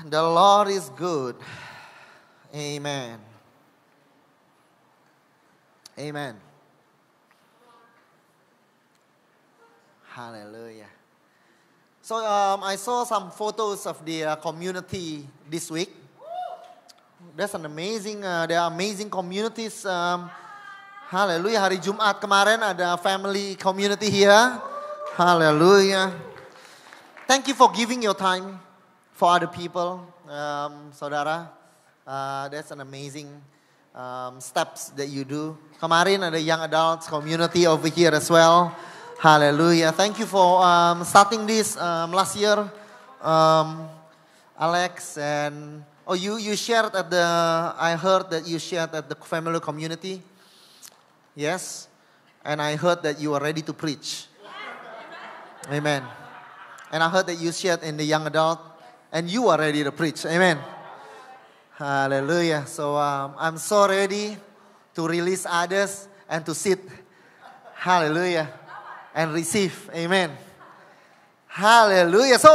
The Lord is good. Amen. Amen. Hallelujah. So I saw some photos of the community this week. That's an amazing, there are amazing communities. Hallelujah. Hari Jumat kemarin ada family community here. Hallelujah. Thank you for giving your time for other people, saudara. That's an amazing steps that you do. Kemarin ada young adults community over here as well. Hallelujah. Thank you for starting this last year, Alex. And you shared at the. I heard that you shared at the family community. Yes, and I heard that you are ready to preach. Amen. And I heard that you shared in the young adult, and you are ready to preach. Amen. Hallelujah. So I'm so ready to release others and to sit. Hallelujah. And receive. Amen. Hallelujah. So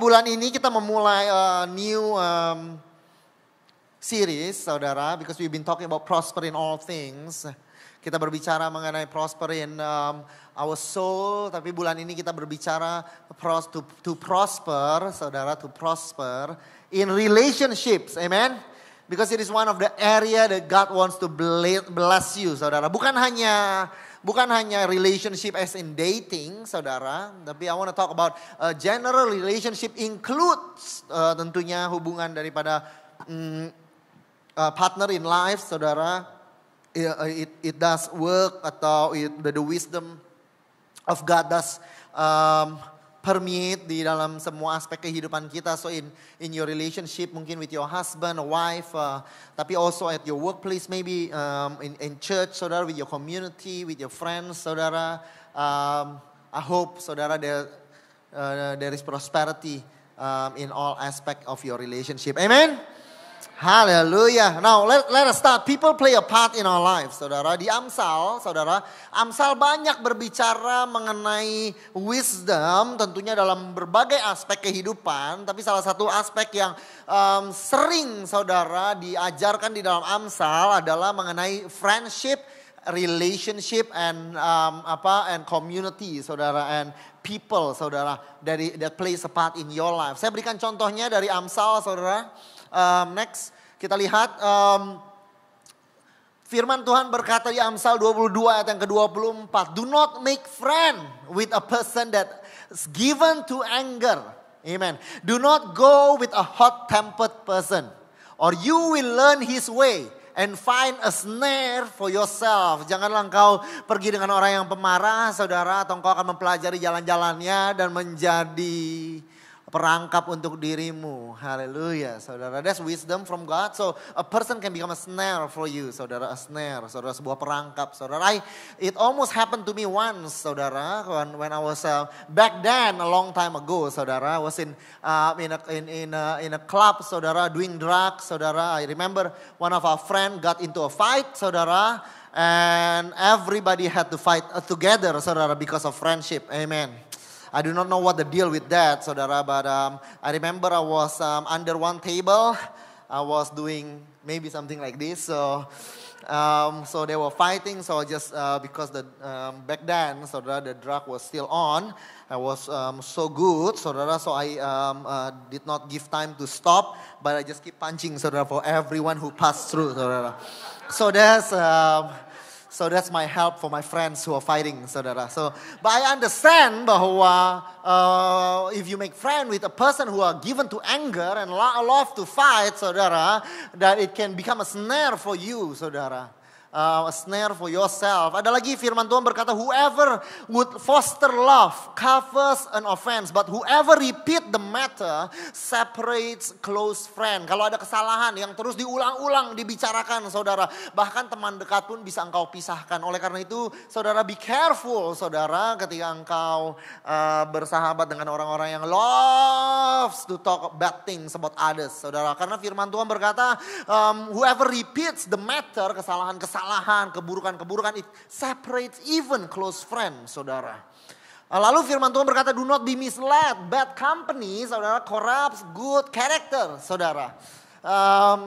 bulan ini kita memulai new series, saudara, because we've been talking about prosper in all things. Kita berbicara mengenai prosper in our soul, tapi bulan ini kita berbicara to prosper, saudara, to prosper in relationships, amen. Because it is one of the area that God wants to bless you, saudara. Bukan hanya relationship as in dating, saudara. Tapi I want to talk about general relationship includes tentunya hubungan daripada partner in life, saudara. It does work atau the wisdom of God does permeate di dalam semua aspek kehidupan kita. So in your relationship mungkin with your husband or wife, tapi also at your workplace, maybe in church, saudara, with your community, with your friends, saudara. I hope, saudara, there is prosperity in all aspect of your relationship. Amen. Hallelujah. Now let us start. People play a part in our lives, saudara. Di Amsal, saudara, Amsal banyak berbicara mengenai wisdom, tentunya dalam berbagai aspek kehidupan. Tapi salah satu aspek yang sering, saudara, diajarkan di dalam Amsal adalah mengenai friendship, relationship, and community, saudara, and people, saudara, that plays a part in your life. Saya berikan contohnya dari Amsal, saudara. Next, kita lihat firman Tuhan berkata di Amsal 22 ayat yang ke-24. Do not make friend with a person that is given to anger. Amen. Do not go with a hot-tempered person, or you will learn his way and find a snare for yourself. Janganlah engkau pergi dengan orang yang pemarah, saudara, atau engkau akan mempelajari jalan-jalannya dan menjadi perangkap untuk dirimu. Hallelujah, saudara. That's wisdom from God. So a person can become a snare for you, saudara. A snare, saudara, sebuah perangkap, saudara. It almost happened to me once, saudara. When I was back then, a long time ago, saudara. I was in a club, saudara, doing drugs, saudara. I remember one of our friends got into a fight, saudara. And everybody had to fight together, saudara, because of friendship. Amen. I do not know what the deal with that, saudara, but I remember I was under one table. I was doing maybe something like this. So they were fighting. So just because back then, saudara, the drug was still on. I was so good, saudara. So I did not give time to stop, but I just keep punching, saudara, for everyone who passed through, saudara. So that's my help for my friends who are fighting, saudara. So, but I understand bahwa if you make friend with a person who are given to anger and love to fight, saudara, that it can become a snare for you, saudara. A snare for yourself. Ada lagi firman Tuhan berkata, whoever would foster love covers an offense, but whoever repeat the matter separates close friend. Kalau ada kesalahan yang terus diulang-ulang dibicarakan, saudara, bahkan teman dekat pun bisa engkau pisahkan. Oleh karena itu, saudara, be careful, saudara, ketika engkau bersahabat dengan orang-orang yang loves to talk bad things about others, saudara. Karena firman Tuhan berkata, whoever repeats the matter, kesalahan, keburukan, it separates even close friends, saudara. Lalu firman Tuhan berkata, do not be misled. Bad company, saudara, corrupts good character, saudara.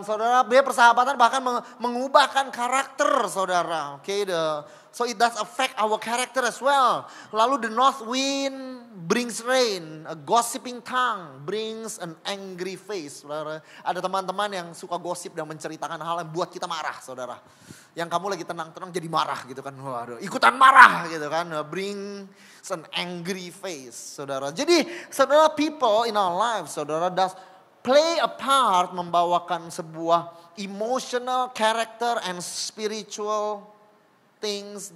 Saudara, dia persahabatan bahkan mengubahkan karakter, saudara. Oke, so it does affect our character as well. Lalu the north wind brings rain, a gossiping tongue brings an angry face. Saudara, ada teman-teman yang suka gosip dan menceritakan hal yang buat kita marah, saudara. Yang kamu lagi tenang-tenang jadi marah gitu kan. Waduh, ikutan marah gitu kan. Bring an angry face, saudara. Jadi, saudara, people in our lives, saudara, does play a part membawakan sebuah emotional, character, and spiritual things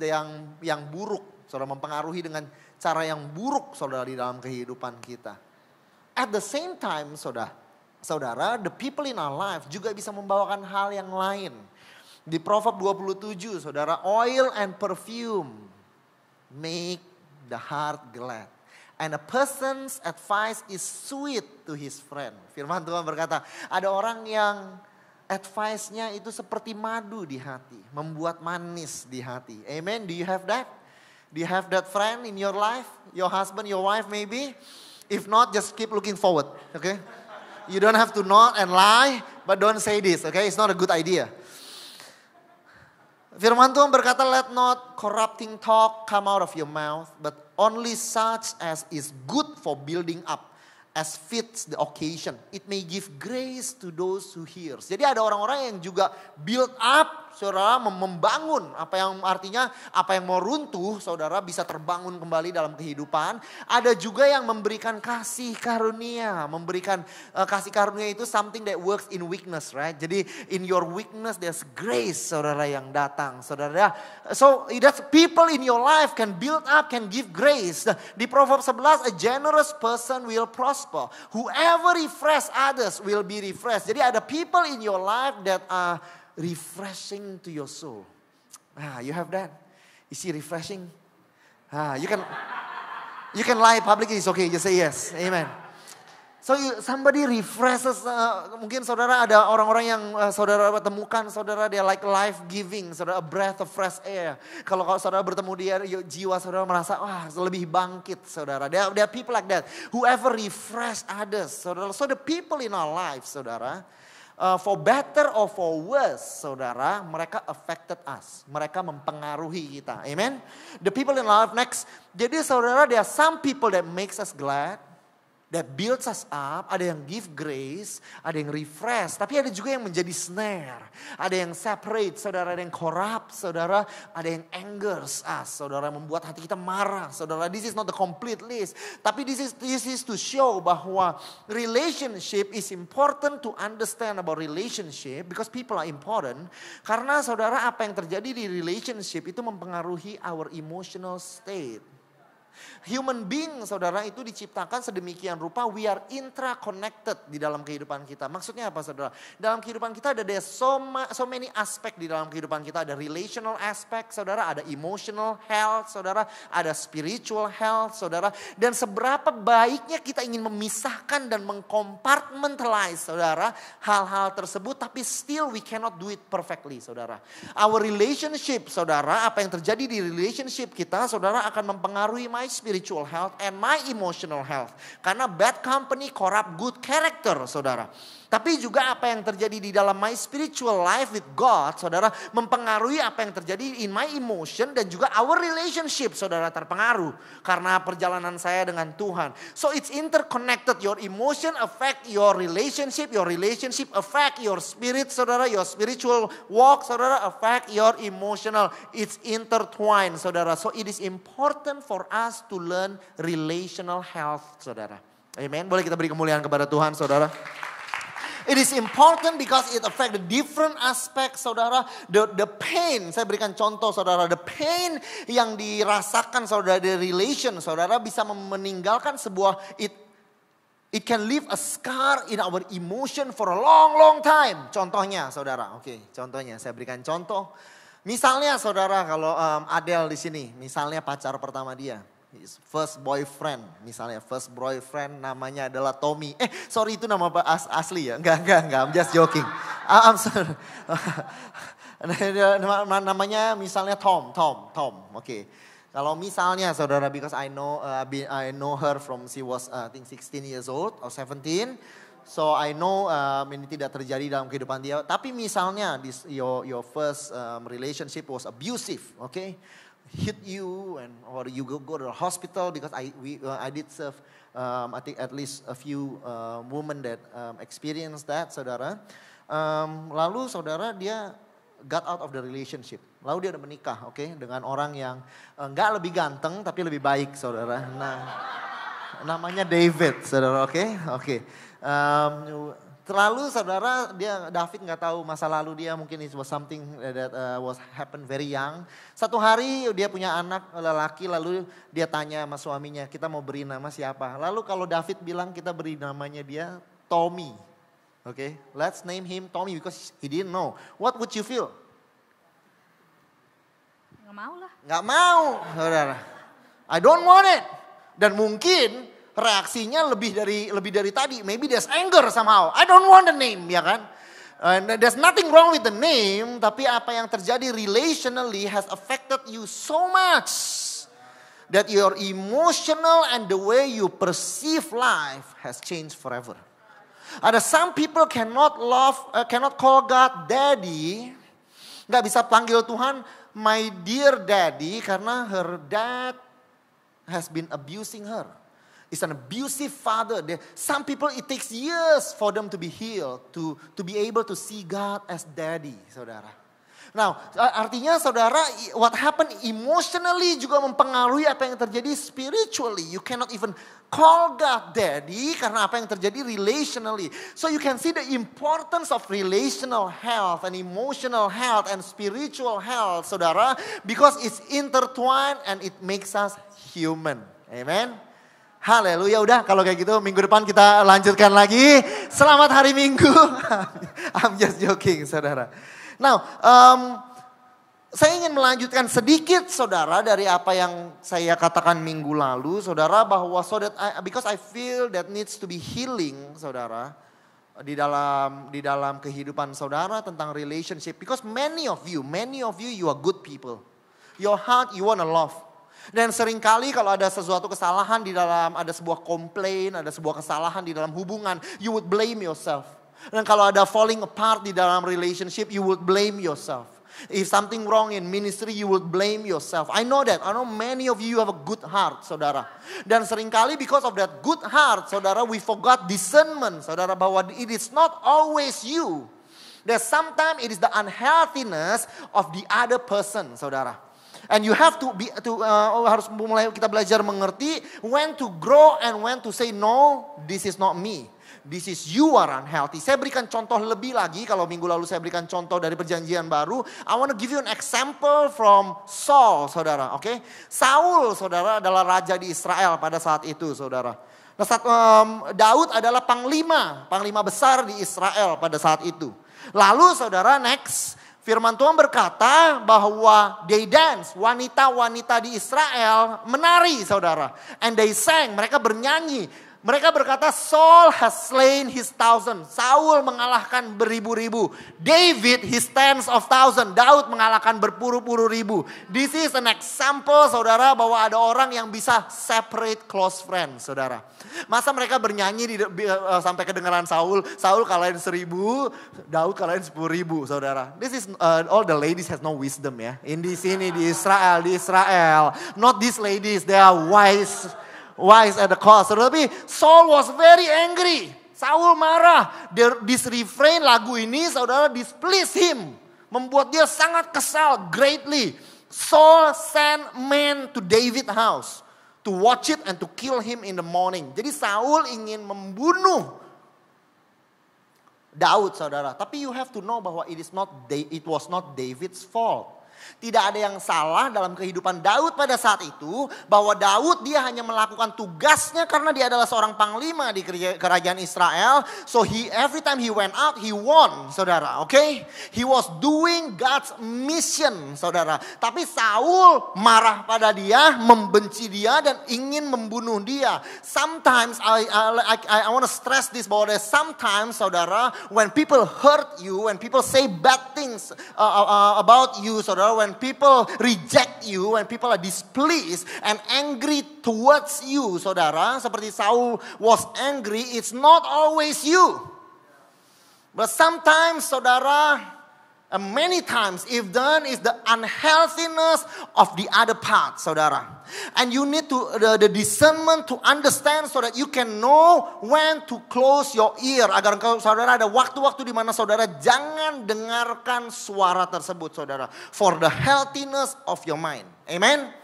yang buruk. Saudara, mempengaruhi dengan cara yang buruk, saudara, di dalam kehidupan kita. At the same time, saudara, the people in our life juga bisa membawakan hal yang lain. Di Proverb 27, saudara, oil and perfume make the heart glad. And a person's advice is sweet to his friend. Firman Tuhan berkata, ada orang yang advice-nya itu seperti madu di hati. Membuat manis di hati. Amen, do you have that? Do you have that friend in your life? Your husband, your wife maybe? If not, just keep looking forward, okay? You don't have to nod and lie, but don't say this, okay? It's not a good idea. Firman Tuhan berkata, let not corrupting talk come out of your mouth, but only such as is good for building up, as fits the occasion. It may give grace to those who hears. Jadi ada orang-orang yang juga build up, saudara, membangun. Apa yang artinya, apa yang mau runtuh, saudara, bisa terbangun kembali dalam kehidupan. Ada juga yang memberikan kasih karunia. Memberikan kasih karunia itu something that works in weakness, right? Jadi in your weakness there's grace, saudara, yang datang, saudara. So that's people in your life can build up, can give grace. Di Proverbs 11, a generous person will prosper. Whoever refresh others will be refreshed. Jadi ada people in your life that are refreshing to your soul. You have that? Is he refreshing? You can lie publicly, it's okay. Just say yes. Amen. So somebody refreshes. Mungkin saudara ada orang-orang yang saudara temukan, saudara dia like life giving, saudara a breath of fresh air. Kalau saudara bertemu dia, jiwa saudara merasa lebih bangkit, saudara. There are people like that. Whoever refresh others, saudara. So the people in our life, saudara, for better or for worse, saudara, mereka affected us. Mereka mempengaruhi kita. Amen. The people in our life next. Jadi saudara, there are some people that makes us glad, that builds us up. Ada yang give grace, ada yang refresh. Tapi ada juga yang menjadi snare. Ada yang separate, saudara. Ada yang corrupt, saudara. Ada yang angers us, saudara. Membuat hati kita marah, saudara. This is not the complete list. Tapi this is to show bahwa relationship is important to understand about relationship. Because people are important. Karena saudara, apa yang terjadi di relationship itu mempengaruhi our emotional state. Human being, saudara, itu diciptakan sedemikian rupa, we are intra-connected di dalam kehidupan kita. Maksudnya apa, saudara? Dalam kehidupan kita ada so many aspek di dalam kehidupan kita. Ada relational aspect, saudara, ada emotional health, saudara, ada spiritual health, saudara. Dan seberapa baiknya kita ingin memisahkan dan mengcompartmentalize, saudara, hal-hal tersebut, tapi still we cannot do it perfectly, saudara. Our relationship, saudara, apa yang terjadi di relationship kita, saudara, akan mempengaruhi my spiritual health and my emotional health. Karena bad company corrupt good character, saudara. Tapi juga apa yang terjadi di dalam my spiritual life with God, saudara, mempengaruhi apa yang terjadi in my emotion dan juga our relationship, saudara, terpengaruh. Karena perjalanan saya dengan Tuhan. So it's interconnected. Your emotion affect your relationship affect your spirit, saudara. Your spiritual walk, saudara, affect your emotional. It's intertwined, saudara. So it is important for us to learn relational health, saudara. Amen. Boleh kita beri kemuliaan kepada Tuhan, saudara. It is important because it affect the different aspects, saudara. The pain, saya berikan contoh, saudara. The pain yang dirasakan, saudara, the relation, saudara, bisa meninggalkan sebuah, it can leave a scar in our emotion for a long time. Contohnya, saudara. Oke, contohnya saya berikan contoh. Misalnya, saudara, kalau Adele di sini, misalnya pacar pertama dia. His first boyfriend, misalnya first boyfriend namanya adalah Tommy. Sorry, itu nama asli ya? Enggak, I'm just joking. I'm sorry. Namanya misalnya Tom, oke. Kalau misalnya saudara, because I know her from she was I think 16 years old or 17. So I know ini tidak terjadi dalam kehidupan dia. Tapi misalnya your first relationship was abusive, okay? Hit you or you go to the hospital because I did serve I think at least a few women that experienced that, saudara. Lalu saudara dia got out of the relationship. Lalu dia udah menikah, okay? Dengan orang yang nggak lebih ganteng tapi lebih baik, saudara. Nah, namanya David, saudara, oke. Terlalu saudara David nggak tahu masa lalu dia, mungkin it was something that was happen very young. Satu hari dia punya anak lelaki, lalu dia tanya sama suaminya, kita mau beri nama siapa? Lalu kalau David bilang kita beri namanya dia Tommy. Okay, let's name him Tommy because he didn't know. What would you feel? Nggak mau lah. Nggak mau, saudara. I don't want it. Dan mungkin reaksinya lebih dari tadi. Maybe there's anger somehow. I don't want the name, ya kan? And there's nothing wrong with the name, tapi apa yang terjadi relationally has affected you so much that your emotional and the way you perceive life has changed forever. Ada some people cannot call God daddy. Gak bisa panggil Tuhan my dear daddy karena her dad has been abusing her. It's an abusive father. Some people it takes years for them to be healed, to be able to see God as daddy, saudara. Now, artinya saudara, what happened emotionally juga mempengaruhi apa yang terjadi spiritually. You cannot even call God daddy karena apa yang terjadi relationally. So you can see the importance of relational health and emotional health and spiritual health, saudara. Because it's intertwined and it makes us human. Amen. Haleluya, udah kalau kayak gitu minggu depan kita lanjutkan lagi. Selamat hari Minggu. I'm just joking, saudara. Now, saya ingin melanjutkan sedikit saudara dari apa yang saya katakan minggu lalu, saudara, bahwa because I feel that needs to be healing, saudara, di dalam kehidupan saudara tentang relationship. Because many of you are good people. Your heart you want to love. Dan seringkali kalau ada sesuatu kesalahan di dalam, ada sebuah komplain, ada sebuah kesalahan di dalam hubungan, you would blame yourself. Dan kalau ada falling apart di dalam relationship, you would blame yourself. If something wrong in ministry, you would blame yourself. I know that. I know many of you have a good heart, saudara. Dan seringkali because of that good heart, saudara, we forgot discernment, saudara, bahwa it is not always you. That sometimes it is the unhealthiness of the other person, saudara. And you have harus mulai kita belajar mengerti when to grow and when to say no, this is not me. This is you are unhealthy. Saya berikan contoh lebih lagi. Kalau minggu lalu saya berikan contoh dari perjanjian baru. I want to give you an example from Saul, saudara. Okay? Saul, saudara, adalah raja di Israel pada saat itu, saudara. Nah, Daud adalah panglima besar di Israel pada saat itu. Lalu, saudara, next. Firman Tuhan berkata bahwa they dance, wanita-wanita di Israel menari, saudara. And they sang, mereka bernyanyi. Mereka berkata, Saul has slain his 1,000. Saul mengalahkan beribu-ribu. David his tens of thousand. Daud mengalahkan berpuluh-puluh ribu. This is an example, saudara, bahwa ada orang yang bisa separate close friends, saudara. Masa mereka bernyanyi sampai kedengaran Saul. Saul kalahin 1,000, Daud kalahin 10,000, saudara. This is all the ladies has no wisdom ya. Di sini di Israel. Not these ladies, they are wise at the cause. Tetapi Saul was very angry. Saul marah. This refrain lagu ini, saudara, displease him. Membuat dia sangat kesal greatly. Saul sent men to David's house to watch it and to kill him in the morning. Jadi Saul ingin membunuh Daud, saudara. Tapi you have to know bahwa it was not David's fault. Tidak ada yang salah dalam kehidupan Daud pada saat itu. Bahwa Daud dia hanya melakukan tugasnya karena dia adalah seorang panglima di kerajaan Israel. So every time he went out, he won, saudara. Okay? He was doing God's mission, saudara. Tapi Saul marah pada dia, membenci dia dan ingin membunuh dia. Sometimes I want to stress this, bahwa sometimes, saudara, when people hurt you, when people say bad things about you, saudara, saudara, when people reject you, when people are displeased and angry towards you, saudara, seperti Saul was angry, it's not always you. But sometimes, saudara, and many times, if done, is the unhealthiness of the other part, saudara. And you need to the discernment to understand so that you can know when to close your ear. Agar saudara ada waktu-waktu di mana saudara jangan dengarkan suara tersebut, saudara. For the healthiness of your mind. Amen.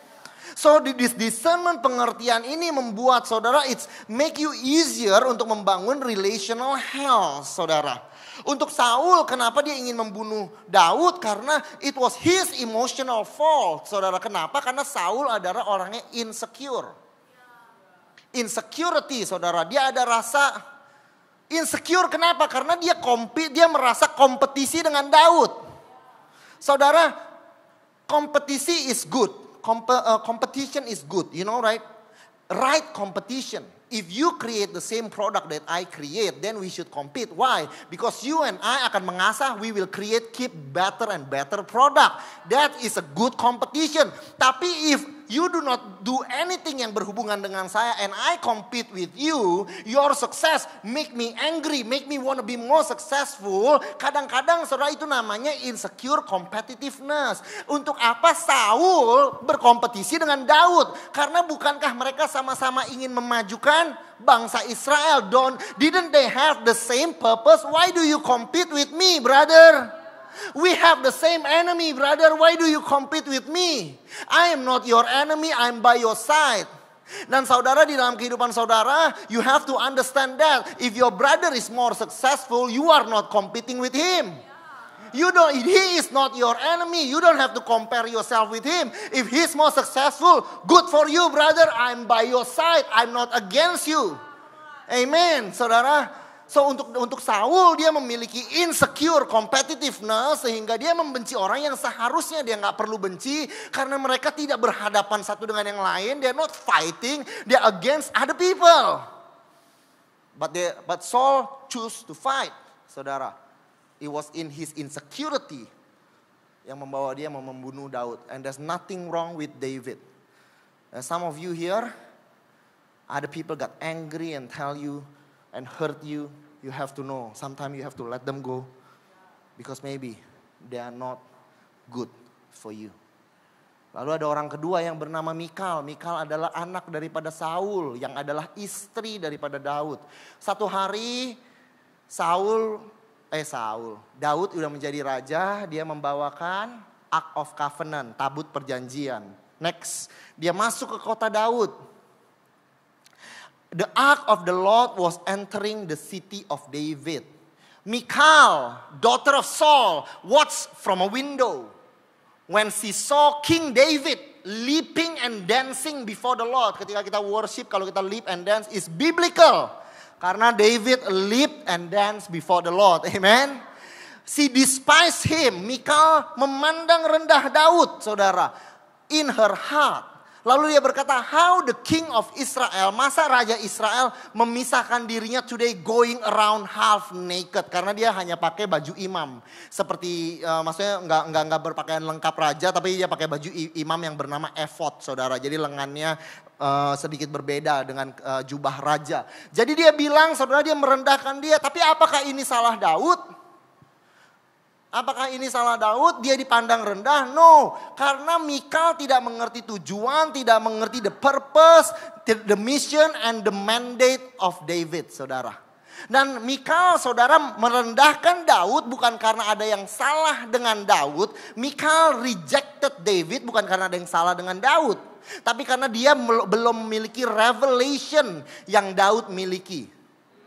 So this discernment pengertian ini membuat saudara it's make you easier untuk membangun relational health, saudara. Untuk Saul, kenapa dia ingin membunuh Daud? Karena it was his emotional fault. Saudara, kenapa? Karena Saul adalah orangnya insecure. Insecurity, saudara. Dia ada rasa insecure, kenapa? Karena dia merasa kompetisi dengan Daud. Saudara, kompetisi is good. Competition is good, you know, right? Right competition. If you create the same product that I create, then we should compete. Why? Because you and I akan mengasah, we will keep better and better product. That is a good competition. Tapi if you do not do anything yang berhubungan dengan saya and I compete with you, your success make me angry, make me want to be more successful. Kadang-kadang saudara itu namanya insecure competitiveness. Untuk apa Saul berkompetisi dengan Daud? Karena bukankah mereka sama-sama ingin memajukan bangsa Israel? Didn't they have the same purpose? Why do you compete with me, brother? We have the same enemy, brother. Why do you compete with me? I am not your enemy, I'm by your side. Dan saudara, di dalam kehidupan saudara, you have to understand that if your brother is more successful, you are not competing with him. He is not your enemy. You don't have to compare yourself with him. If he's more successful, good for you, brother. I'm by your side. I'm not against you. Amen, saudara. So untuk Saul, dia memiliki insecure competitiveness sehingga dia membenci orang yang seharusnya dia nggak perlu benci karena mereka tidak berhadapan satu dengan yang lain. They're not fighting. They're against other people. But Saul choose to fight, saudara. It was in his insecurity yang membawa dia membunuh Daud. And there's nothing wrong with David. And some of you here, other people got angry and tell you and hurt you. You have to know, sometimes you have to let them go. Because maybe they are not good for you. Lalu ada orang kedua yang bernama Mikal. Mikal adalah anak daripada Saul, yang adalah istri daripada Daud. Satu hari Daud udah menjadi raja, dia membawakan Ark of Covenant, tabut perjanjian. Next, dia masuk ke kota Daud. The ark of the Lord was entering the city of David. Michal, daughter of Saul, watched from a window when she saw King David leaping and dancing before the Lord. Ketika kita worship, kalau kita leap and dance is biblical. Karena David leaped and danced before the Lord. Amen. She despised him. Michal memandang rendah Daud, saudara. In her heart. Lalu dia berkata, how the king of Israel, masa raja Israel memisahkan dirinya today going around half naked. Karena dia hanya pakai baju imam. Seperti maksudnya enggak berpakaian lengkap raja, tapi dia pakai baju imam yang bernama ephod, saudara. Jadi lengannya sedikit berbeda dengan jubah raja. Jadi dia bilang, saudara, dia merendahkan dia. Tapi apakah ini salah Daud? Apakah ini salah Daud? Dia dipandang rendah? No. Karena Mikal tidak mengerti tujuan, tidak mengerti the purpose, the mission and the mandate of David, saudara. Dan Mikal, saudara, merendahkan Daud bukan karena ada yang salah dengan Daud. Mikal rejected David bukan karena ada yang salah dengan Daud. Tapi karena dia belum memiliki revelation yang Daud miliki.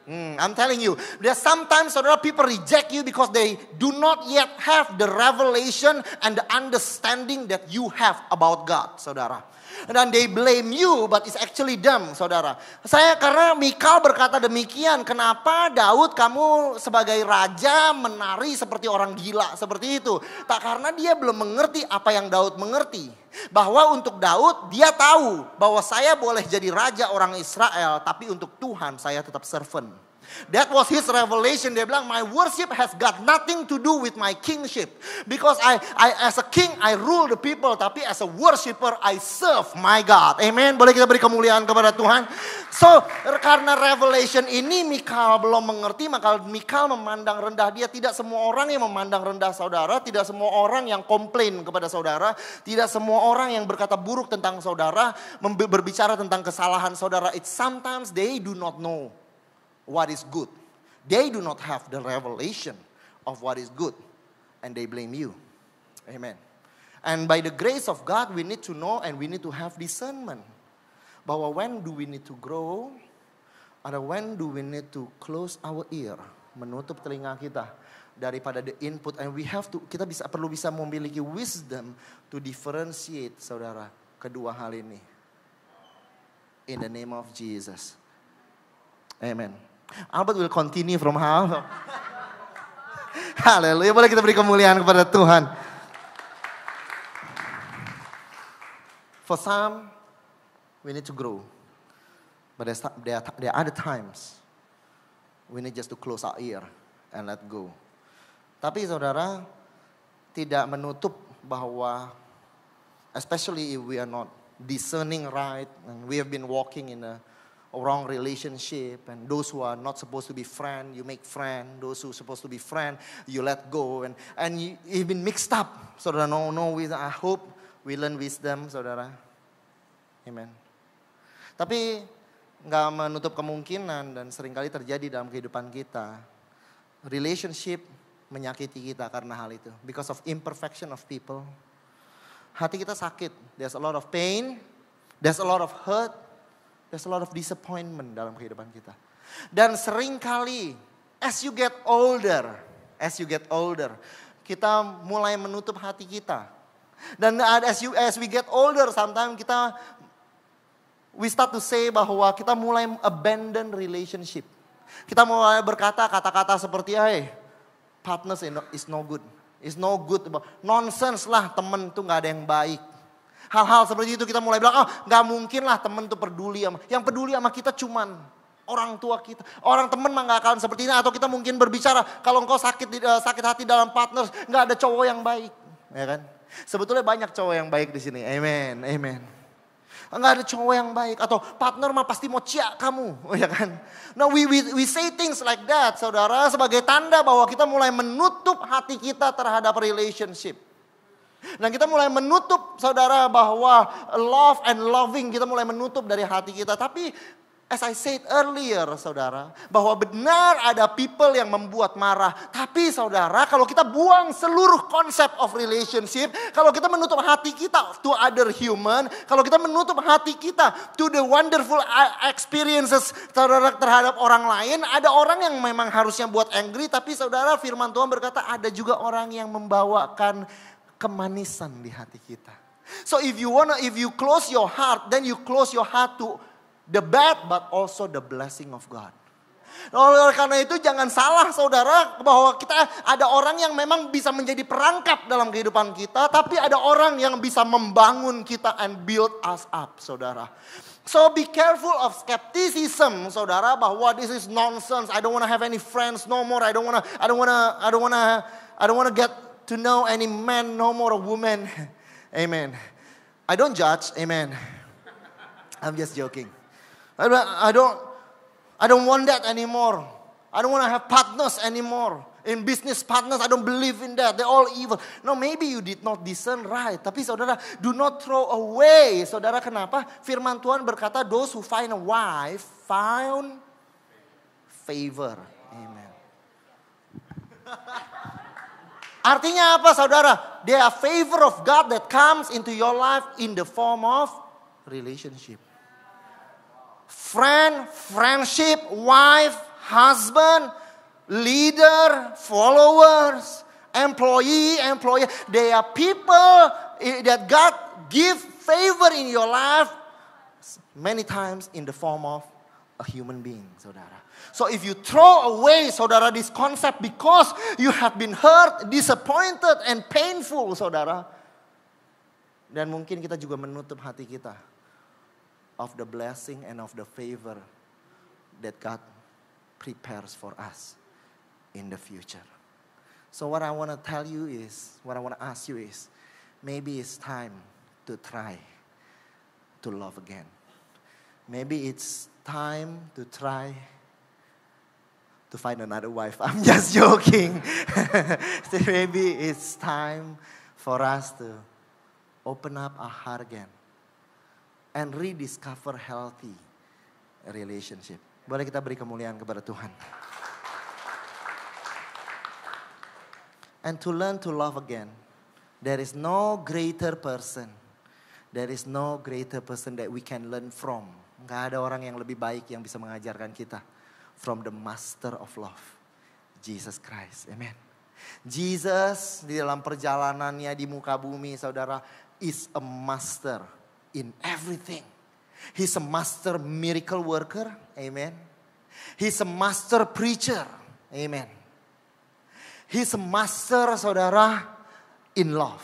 I'm telling you, there's sometimes saudara people reject you because they do not yet have the revelation and the understanding that you have about God, saudara. Dan they blame you, but it's actually them, saudara. Karena Mikal berkata demikian, kenapa Daud kamu sebagai raja menari seperti orang gila seperti itu? Tak, karena dia belum mengerti apa yang Daud mengerti. Bahwa untuk Daud dia tahu bahwa saya boleh jadi raja orang Israel, tapi untuk Tuhan saya tetap servant. That was his revelation. Dia bilang, my worship has got nothing to do with my kingship. Because I as a king, I rule the people. Tapi as a worshiper, I serve my God. Amen. Boleh kita beri kemuliaan kepada Tuhan. So, karena revelation ini Mikal belum mengerti, maka Mikal memandang rendah dia. Tidak semua orang yang memandang rendah saudara. Tidak semua orang yang komplain kepada saudara. Tidak semua orang yang berkata buruk tentang saudara. Berbicara tentang kesalahan saudara. It's sometimes they do not know what is good. They do not have the revelation of what is good. And they blame you. Amen. And by the grace of God, we need to know and we need to have discernment. Bahwa when do we need to grow? Atau when do we need to close our ear? Menutup telinga kita daripada the input. And we have to, kita perlu bisa memiliki wisdom to differentiate, saudara, kedua hal ini. In the name of Jesus. Amen. Albert will continue from how? Haleluya, boleh kita beri kemuliaan kepada Tuhan. For some, we need to grow. But there are other times, we need just to close our ear and let go. Tapi saudara, tidak menutup bahwa, especially if we are not discerning right, and we have been walking in a wrong relationship, and those who are not supposed to be friend, you make friend. Those who are supposed to be friend, you let go, and you've been mixed up. Saudara, I hope we learn wisdom, saudara. Amen. Tapi nggak menutup kemungkinan dan seringkali terjadi dalam kehidupan kita. Relationship menyakiti kita karena hal itu. Because of imperfection of people. Hati kita sakit. There's a lot of pain. There's a lot of hurt. There's a lot of disappointment dalam kehidupan kita. Dan seringkali as you get older, kita mulai menutup hati kita. Dan as we get older, sometimes we start to say bahwa kita mulai abandon relationship. Kita mulai berkata kata-kata seperti, hey, partners is no good. It's no good. Nonsense lah, temen tuh gak ada yang baik. Hal-hal seperti itu kita mulai bilang, gak mungkin lah temen tuh peduli. Yang peduli sama kita cuman orang tua kita. Orang temen mah gak akan seperti ini. Atau kita mungkin berbicara, kalau engkau sakit hati dalam partner, gak ada cowok yang baik. Ya kan? Sebetulnya banyak cowok yang baik di sini. Amen, amen. Enggak ada cowok yang baik. Atau partner mah pasti mau ciak kamu. Ya kan? Nah we say things like that, saudara. Sebagai tanda bahwa kita mulai menutup hati kita terhadap relationship. Dan kita mulai menutup, saudara, bahwa love and loving, kita mulai menutup dari hati kita. Tapi as I said earlier, saudara, bahwa benar ada people yang membuat marah. Tapi saudara, kalau kita buang seluruh konsep of relationship, kalau kita menutup hati kita to other human, kalau kita menutup hati kita to the wonderful experiences terhadap orang lain, ada orang yang memang harusnya buat angry, tapi saudara, firman Tuhan berkata ada juga orang yang membawakan kemanisan di hati kita. So if you close your heart, then you close your heart to the bad but also the blessing of God. Oleh karena itu jangan salah saudara bahwa kita ada orang yang memang bisa menjadi perangkap dalam kehidupan kita. Tapi ada orang yang bisa membangun kita and build us up saudara. So be careful of skepticism saudara bahwa this is nonsense. I don't want to have any friends no more. I don't want to get to know any man no more a woman. Amen. I don't judge. Amen. I'm just joking. I don't want that anymore. I don't want to have partners anymore. In business partners, I don't believe in that. They're all evil. No, maybe you did not discern right. Tapi saudara, do not throw away. Saudara, kenapa? Firman Tuhan berkata, those who find a wife found favor. Amen. Artinya apa saudara? There are favor of God that comes into your life in the form of relationship. Friendship, wife, husband, leader, followers, employee. They are people that God give favor in your life many times in the form of a human being, saudara. So if you throw away, saudara, this concept because you have been hurt, disappointed, and painful, saudara. Dan mungkin kita juga menutup hati kita of the blessing and of the favor that God prepares for us in the future. So what I want to tell you is, what I want to ask you is, maybe it's time to try to love again. Maybe it's time to try to find another wife. I'm just joking. So maybe it's time for us to open up our heart again and rediscover healthy relationship. Boleh kita beri kemuliaan kepada Tuhan. And to learn to love again, there is no greater person. There is no greater person that we can learn from. Gak ada orang yang lebih baik yang bisa mengajarkan kita. From the master of love, Jesus Christ. Amen. Jesus di dalam perjalanannya di muka bumi, saudara, is a master in everything. He's a master miracle worker. Amen. He's a master preacher. Amen. He's a master, saudara, in love.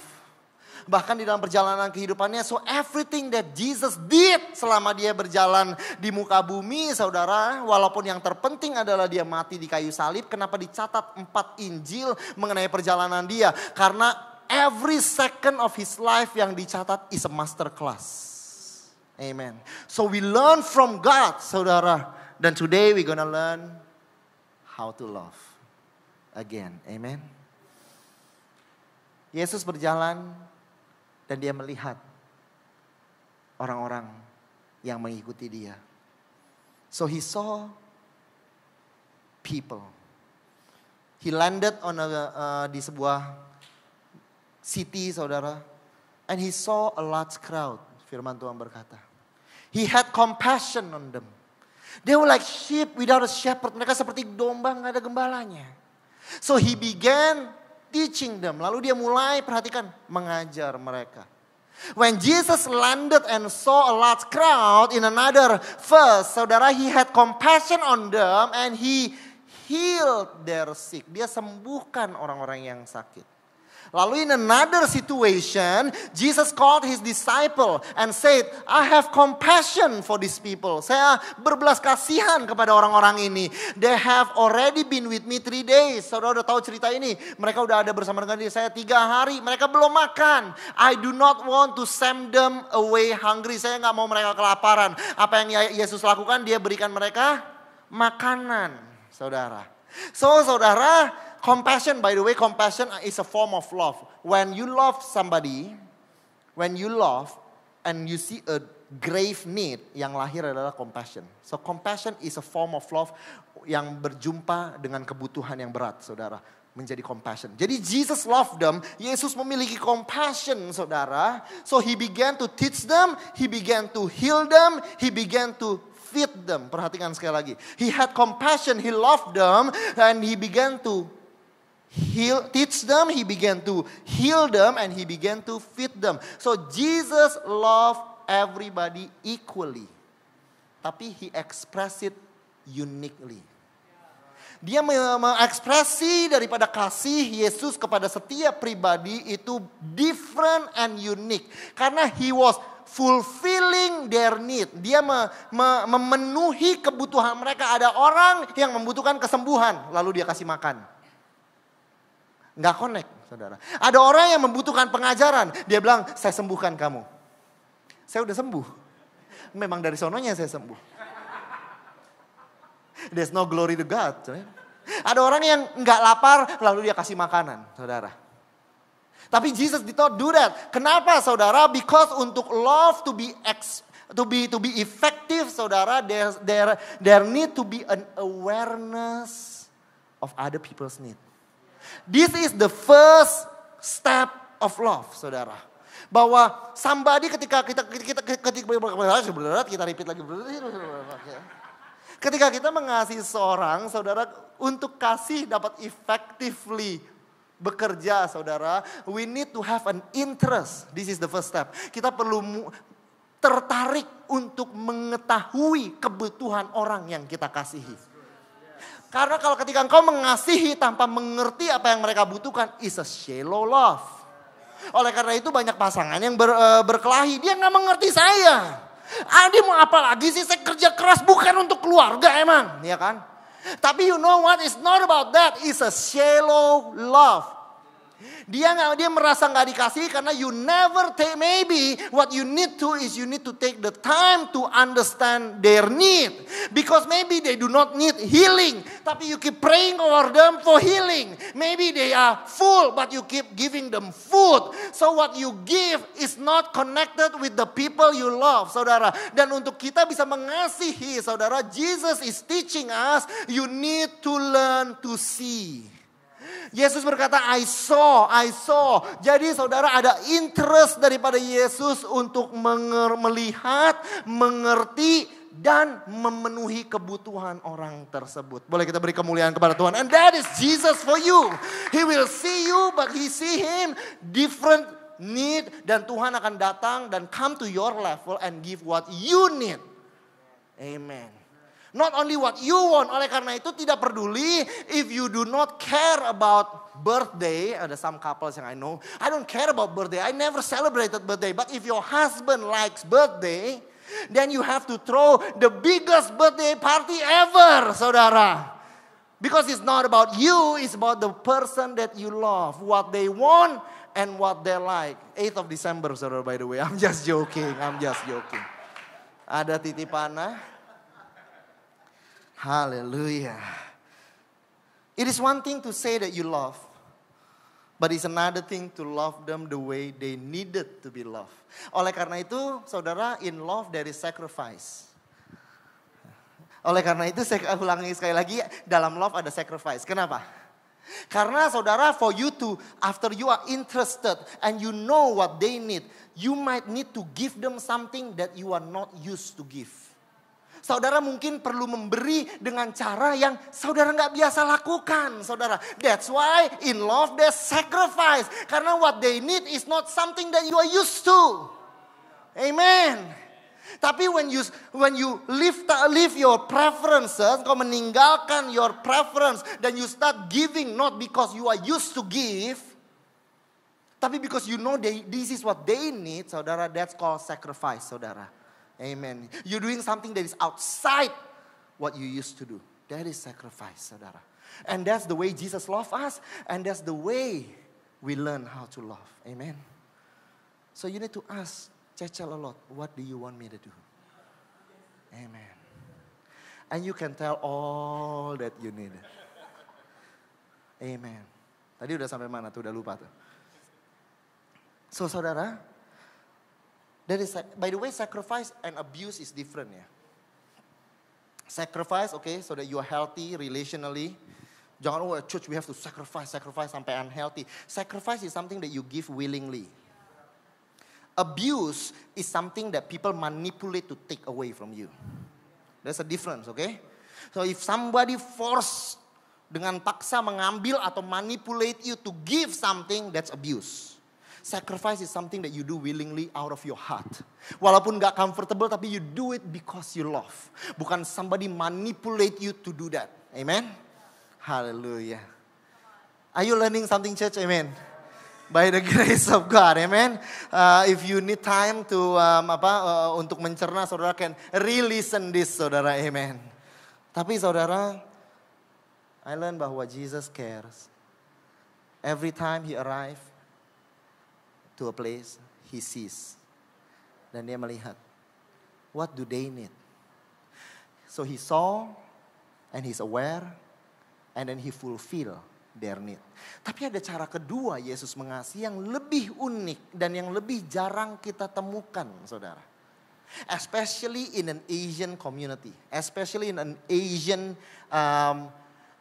Bahkan di dalam perjalanan kehidupannya, so everything that Jesus did selama dia berjalan di muka bumi, saudara, walaupun yang terpenting adalah dia mati di kayu salib. Kenapa dicatat 4 Injil mengenai perjalanan dia? Karena every second of his life yang dicatat is a master class. Amen. So we learn from God, saudara. Dan today we gonna learn how to love again. Amen. Yesus berjalan dan dia melihat orang-orang yang mengikuti dia. So he saw people. He landed on di sebuah city, saudara. And he saw a large crowd. Firman Tuhan berkata. He had compassion on them. They were like sheep without a shepherd. Mereka seperti domba nggak ada gembalanya. So he began teaching them. Lalu dia mulai perhatikan mengajar mereka. When Jesus landed and saw a large crowd in another verse, saudara, he had compassion on them and he healed their sick. Dia sembuhkan orang-orang yang sakit. Lalu in another situation, Jesus called his disciple and said, I have compassion for these people. Saya berbelas kasihan kepada orang-orang ini. They have already been with me 3 days. Saudara udah tahu cerita ini. Mereka udah ada bersama dengan saya 3 hari. Mereka belum makan. I do not want to send them away hungry. Saya gak mau mereka kelaparan. Apa yang Yesus lakukan? Dia berikan mereka makanan, saudara. So saudara, compassion, by the way, compassion is a form of love. When you love somebody, when you love and you see a grave need, yang lahir adalah compassion. So compassion is a form of love yang berjumpa dengan kebutuhan yang berat, saudara. Menjadi compassion. Jadi Jesus loved them, Yesus memiliki compassion, saudara. So he began to teach them, he began to heal them, he began to feed them. Perhatikan sekali lagi. He had compassion, he loved them, and he began to teach them, he began to heal them, and he began to feed them. So Jesus loved everybody equally. Tapi he expressed it uniquely. Dia mengekspresi daripada kasih Yesus kepada setiap pribadi itu different and unique. Karena he was fulfilling their need. Dia memenuhi kebutuhan mereka. Ada orang yang membutuhkan kesembuhan, lalu dia kasih makan. Nggak connect, saudara. Ada orang yang membutuhkan pengajaran. Dia bilang, saya sembuhkan kamu. Saya udah sembuh. Memang dari sononya saya sembuh. There's no glory to God. Ada orang yang nggak lapar, lalu dia kasih makanan, saudara. Tapi Jesus did not do that. Kenapa, saudara? Because untuk love to be effective, saudara, there need to be an awareness of other people's need. This is the first step of love, saudara. Bahwa somebody ketika kita repeat lagi. Ketika kita mengasihi seorang, saudara, untuk kasih dapat effectively bekerja, saudara, we need to have an interest. This is the first step. Kita perlu tertarik untuk mengetahui kebutuhan orang yang kita kasihi. Karena kalau ketika engkau mengasihi tanpa mengerti apa yang mereka butuhkan, is a shallow love. Oleh karena itu banyak pasangan yang berkelahi, dia gak mengerti saya. Dia mau apa lagi sih, saya kerja keras bukan untuk keluarga emang, ya kan? Tapi you know what? It's not about that. It's a shallow love. Dia merasa nggak dikasih karena you never take. Maybe what you need to is you need to take the time to understand their need, because maybe they do not need healing, tapi you keep praying over them for healing. Maybe they are full, but you keep giving them food. So what you give is not connected with the people you love, saudara. Dan untuk kita bisa mengasihi, saudara, Jesus is teaching us you need to learn to see. Yesus berkata, I saw. Jadi saudara, ada interest daripada Yesus untuk melihat, mengerti, dan memenuhi kebutuhan orang tersebut. Boleh kita beri kemuliaan kepada Tuhan. And that is Jesus for you. He will see you, but he see him different need. Dan Tuhan akan datang dan come to your level and give what you need. Amen. Not only what you want. Oleh karena itu tidak peduli if you do not care about birthday. Ada some couples yang I know, I don't care about birthday. I never celebrated birthday. But if your husband likes birthday, then you have to throw the biggest birthday party ever, saudara. Because it's not about you, it's about the person that you love. What they want and what they like. 8th of December, saudara, by the way. I'm just joking. Ada titipan. Hallelujah. It is one thing to say that you love, but it's another thing to love them the way they needed to be loved. Oleh karena itu, saudara, in love there is sacrifice. Oleh karena itu, saya ulangi sekali lagi, dalam love ada sacrifice. Kenapa? Karena saudara, for you to, after you are interested and you know what they need, you might need to give them something that you are not used to give. Saudara mungkin perlu memberi dengan cara yang saudara nggak biasa lakukan, saudara. That's why in love there's sacrifice. Karena what they need is not something that you are used to. Amen. Tapi when you leave your preferences, kau meninggalkan your preference, dan you start giving not because you are used to give, tapi because you know this is what they need, saudara, that's called sacrifice, saudara. Amen. You're doing something that is outside what you used to do. That is sacrifice, saudara. And that's the way Jesus loved us. And that's the way we learn how to love. Amen. So you need to ask Cecil a lot, what do you want me to do? Amen. And you can tell all that you need. Amen. Tadi udah sampai mana tuh? Udah lupa tuh. So saudara, that is, by the way, sacrifice and abuse is different ya. Sacrifice, okay, so that you are healthy relationally. Jangan, at church we have to sacrifice sampai unhealthy. Sacrifice is something that you give willingly. Abuse is something that people manipulate to take away from you. There's a difference, okay? So if somebody force dengan paksa mengambil atau manipulate you to give something, that's abuse. Sacrifice is something that you do willingly out of your heart. Walaupun gak comfortable, tapi you do it because you love. Bukan somebody manipulate you to do that. Amen? Hallelujah. Are you learning something, church? Amen. By the grace of God, amen. If you need time to untuk mencerna, saudara can re-listen this, saudara, amen. Tapi saudara, I learned bahwa Jesus cares. Every time he arrives to a place, he sees. Dan dia melihat, what do they need? So he saw, and he's aware, and then he fulfill their need. Tapi ada cara kedua Yesus mengasihi yang lebih unik dan yang lebih jarang kita temukan, saudara. Especially in an Asian community, especially in an Asian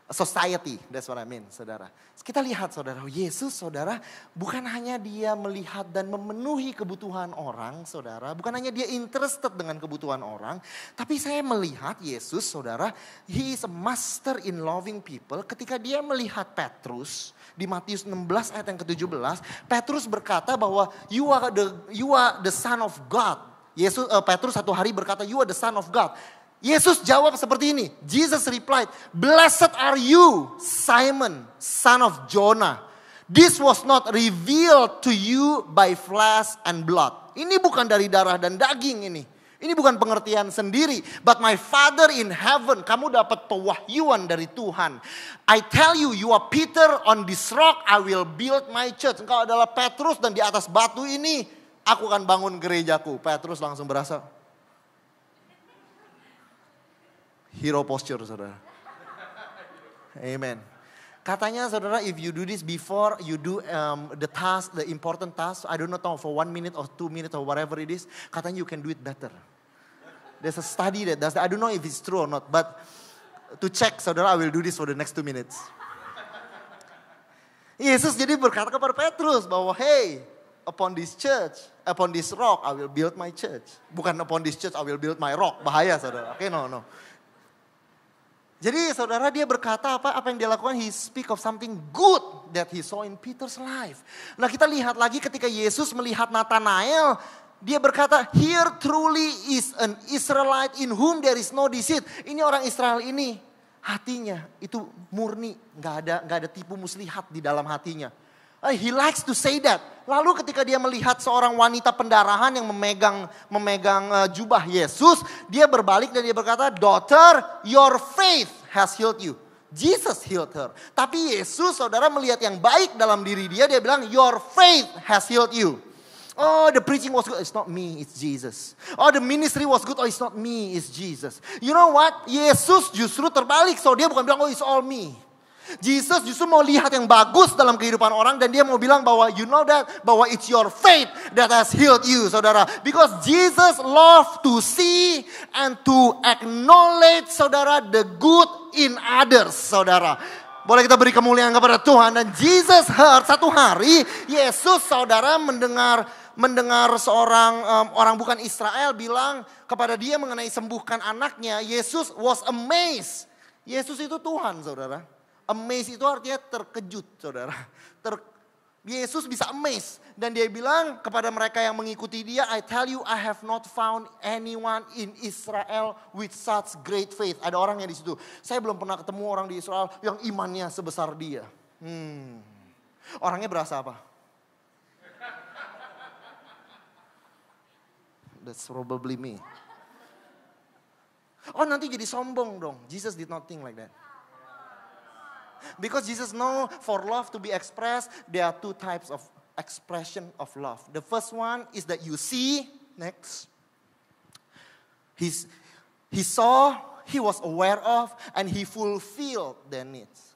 society, that's what I mean, saudara. Kita lihat, saudara, Yesus, saudara, bukan hanya dia melihat dan memenuhi kebutuhan orang, saudara. Bukan hanya dia interested dengan kebutuhan orang. Tapi saya melihat Yesus, saudara, he is a master in loving people. Ketika dia melihat Petrus, di Matius 16 ayat yang ke-17, Petrus berkata bahwa you are the son of God. Petrus satu hari berkata, you are the son of God. Yesus jawab seperti ini. Jesus replied, "Blessed are you, Simon, son of Jonah. This was not revealed to you by flesh and blood." Ini bukan dari darah dan daging ini. Ini bukan pengertian sendiri. But my Father in heaven. Kamu dapat pewahyuan dari Tuhan. I tell you, you are Peter, on this rock I will build my church. Engkau adalah Petrus dan di atas batu ini aku akan bangun gerejaku. Petrus langsung berasa hero posture, saudara. Amen. Katanya saudara, if you do this before you do the task, the important task, I don't know for 1 minute or 2 minutes or whatever it is, katanya you can do it better. There's a study that does that. I don't know if it's true or not, but to check saudara, I will do this for the next 2 minutes. Yesus jadi berkata kepada Petrus bahwa hey, upon this church, upon this rock, I will build my church. Bukan upon this church, I will build my rock. Bahaya saudara. Oke, no. Jadi saudara, dia berkata apa yang dia lakukan, he speak of something good that he saw in Peter's life. Nah, kita lihat lagi ketika Yesus melihat Nathanael, dia berkata, here truly is an Israelite in whom there is no deceit. Ini orang Israel ini, hatinya itu murni, nggak ada tipu muslihat di dalam hatinya. He likes to say that. Lalu ketika dia melihat seorang wanita pendarahan yang memegang jubah Yesus, dia berbalik dan dia berkata, daughter, your faith has healed you. Jesus healed her. Tapi Yesus, saudara, melihat yang baik dalam diri dia bilang, your faith has healed you. Oh, the preaching was good. It's not me, it's Jesus. Oh, the ministry was good. Oh, it's not me, it's Jesus. You know what? Yesus justru terbalik. So dia bukan bilang, oh it's all me. Jesus justru mau lihat yang bagus dalam kehidupan orang. Dan dia mau bilang bahwa you know that, bahwa it's your faith that has healed you, saudara. Because Jesus love to see and to acknowledge, saudara, the good in others, saudara. Boleh kita beri kemuliaan kepada Tuhan. Dan Jesus heard, satu hari Yesus, saudara, mendengar seorang orang bukan Israel bilang kepada dia mengenai sembuhkan anaknya. Yesus was amazed. Yesus itu Tuhan, saudara. Amazed itu artinya terkejut, saudara. Yesus bisa amazed. Dan dia bilang kepada mereka yang mengikuti dia, I tell you, I have not found anyone in Israel with such great faith. Ada orang yang di situ. Saya belum pernah ketemu orang di Israel yang imannya sebesar dia. Orangnya berasa apa? That's probably me. Oh, nanti jadi sombong dong. Jesus did not think like that. Because Jesus know for love to be expressed, there are 2 types of expression of love. The first one is that you see, next. He saw, he was aware of, and he fulfilled their needs.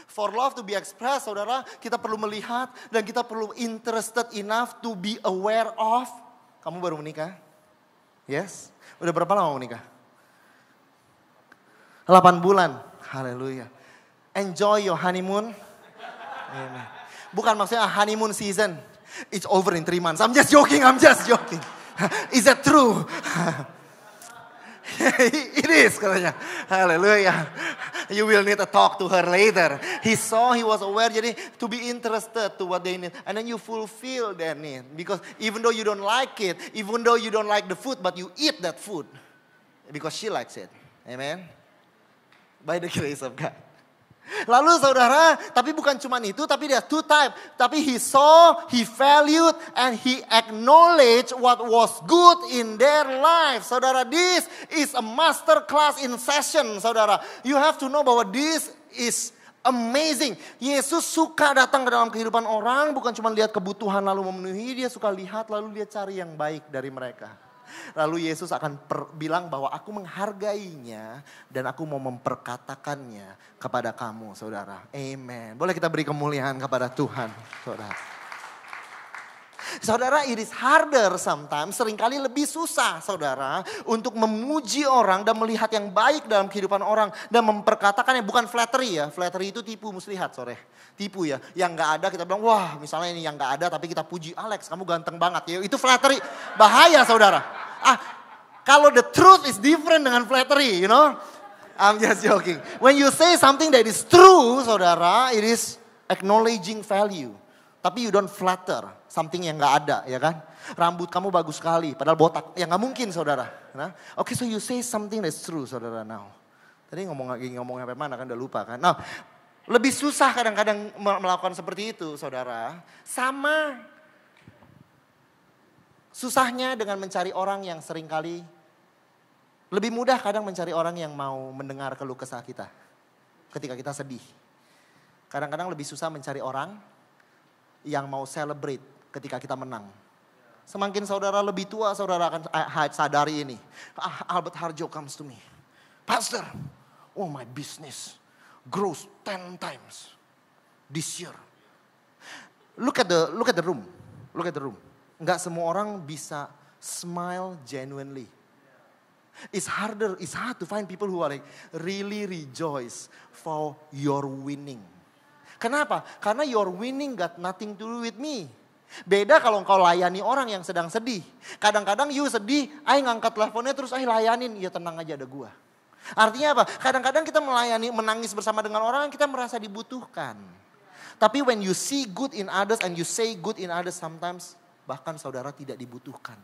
For love to be expressed, saudara, kita perlu melihat dan kita perlu interested enough to be aware of. Kamu baru menikah? Yes? Udah berapa lama menikah? 8 bulan. Haleluya. Enjoy your honeymoon. Amen. Bukan maksudnya honeymoon season. It's over in 3 months. I'm just joking. Is that true? It is katanya. Haleluya. You will need to talk to her later. He saw, he was aware. Jadi to be interested to what they need. And then you fulfill their need. Because even though you don't like it. Even though you don't like the food. But you eat that food. Because she likes it. Amen. By the grace of God. Lalu saudara, tapi bukan cuma itu, tapi there are 2 types. Tapi he saw, he valued, and he acknowledged what was good in their life. Saudara, this is a master class in session, saudara. You have to know bahwa this is amazing. Yesus suka datang ke dalam kehidupan orang, bukan cuma lihat kebutuhan lalu memenuhi, dia suka lihat lalu dia cari yang baik dari mereka. Lalu Yesus akan bilang bahwa aku menghargainya dan aku mau memperkatakannya kepada kamu, saudara. Amen. Boleh kita beri kemuliaan kepada Tuhan, saudara. Saudara, it is harder sometimes, seringkali lebih susah, saudara, untuk memuji orang dan melihat yang baik dalam kehidupan orang dan memperkatakannya. Bukan flattery ya, flattery itu tipu muslihat, sore. Tipu ya, yang gak ada kita bilang, wah misalnya ini yang gak ada tapi kita puji, Alex kamu ganteng banget ya. Itu flattery, bahaya saudara. Kalau the truth is different dengan flattery, you know. I'm just joking. When you say something that is true, saudara, it is acknowledging value. Tapi you don't flatter something yang gak ada, ya kan. Rambut kamu bagus sekali, padahal botak. Ya gak mungkin saudara. Nah, okay, so you say something that's true, saudara, now. Tadi ngomong sampai mana kan udah lupa kan. Nah, lebih susah kadang-kadang melakukan seperti itu, saudara. Sama Susahnya dengan mencari orang yang seringkali lebih mudah kadang mencari orang yang mau mendengar keluh kesah kita ketika kita sedih. Kadang-kadang lebih susah mencari orang yang mau celebrate ketika kita menang. Semakin saudara lebih tua, saudara akan sadari ini. Albert Harjo comes to me. Pastor, oh my business grows 10 times this year. Look at the room. Look at the room. Enggak semua orang bisa smile genuinely. It's hard to find people who are like really rejoice for your winning. Kenapa? Karena your winning got nothing to do with me. Beda kalau engkau layani orang yang sedang sedih. Kadang-kadang you sedih, ngangkat teleponnya terus layanin. Ya tenang aja ada gua. Artinya apa? Kadang-kadang kita menangis bersama dengan orang kita merasa dibutuhkan. Tapi when you see good in others and you say good in others sometimes bahkan saudara tidak dibutuhkan.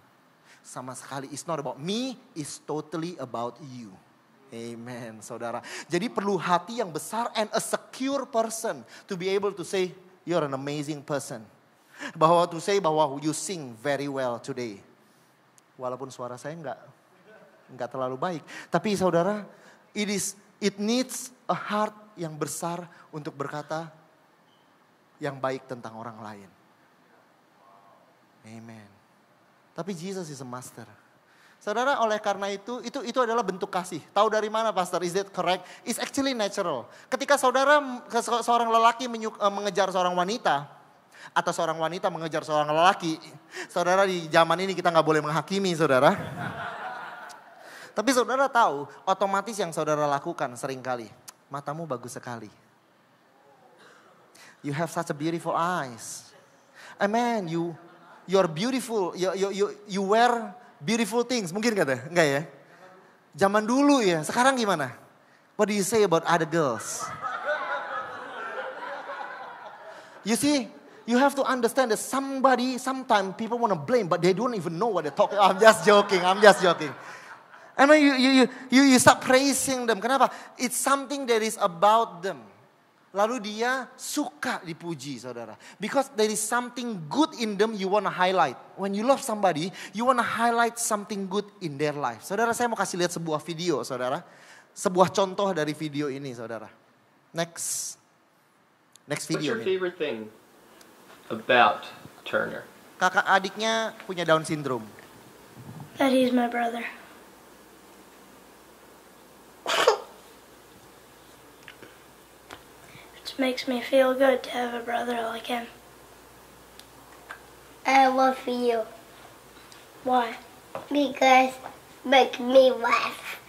Sama sekali, it's not about me, it's totally about you. Amen, saudara. Jadi perlu hati yang besar and a secure person to be able to say, you're an amazing person. Bahwa to say bahwa you sing very well today. Walaupun suara saya enggak terlalu baik. Tapi saudara, it needs a heart yang besar untuk berkata yang baik tentang orang lain. Amen. Tapi Jesus is a master. Saudara, oleh karena itu adalah bentuk kasih. Tahu dari mana, Pastor? Is that correct? It's actually natural. Ketika seorang lelaki mengejar seorang wanita, atau seorang wanita mengejar seorang lelaki, saudara, di zaman ini kita nggak boleh menghakimi, saudara. Tapi saudara tahu, otomatis yang saudara lakukan seringkali, matamu bagus sekali. You have such a beautiful eyes. Amen. You're beautiful. You wear beautiful things. Mungkin kata, enggak ya? Zaman dulu ya. Sekarang gimana? What do you say about other girls? You see, you have to understand that sometimes people want to blame, but they don't even know what they're talking. I'm just joking. And when you start praising them. Kenapa? It's something that is about them. Lalu dia suka dipuji, saudara. Because there is something good in them you want to highlight. When you love somebody, you want to highlight something good in their life. Saudara, saya mau kasih lihat sebuah video, saudara. Sebuah contoh dari video ini, saudara. Next video. What's your favorite thing about Turner? Kakak adiknya punya Down syndrome. That he's my brother. Makes me feel good to have a brother like him. I love you. Why? Because make me laugh.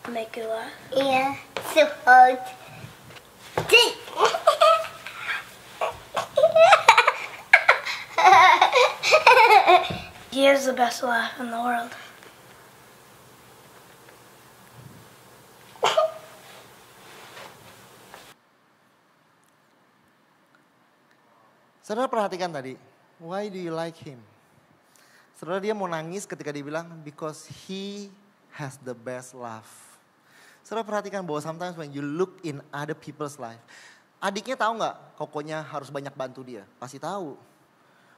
Make you laugh? Yeah, so hard. He is the best laugh in the world. Saudara perhatikan tadi, why do you like him? Saudara, dia mau nangis ketika dibilang because he has the best laugh. Saudara perhatikan bahwa sometimes when you look in other people's life. Adiknya tahu nggak kokonya harus banyak bantu dia? Pasti tahu.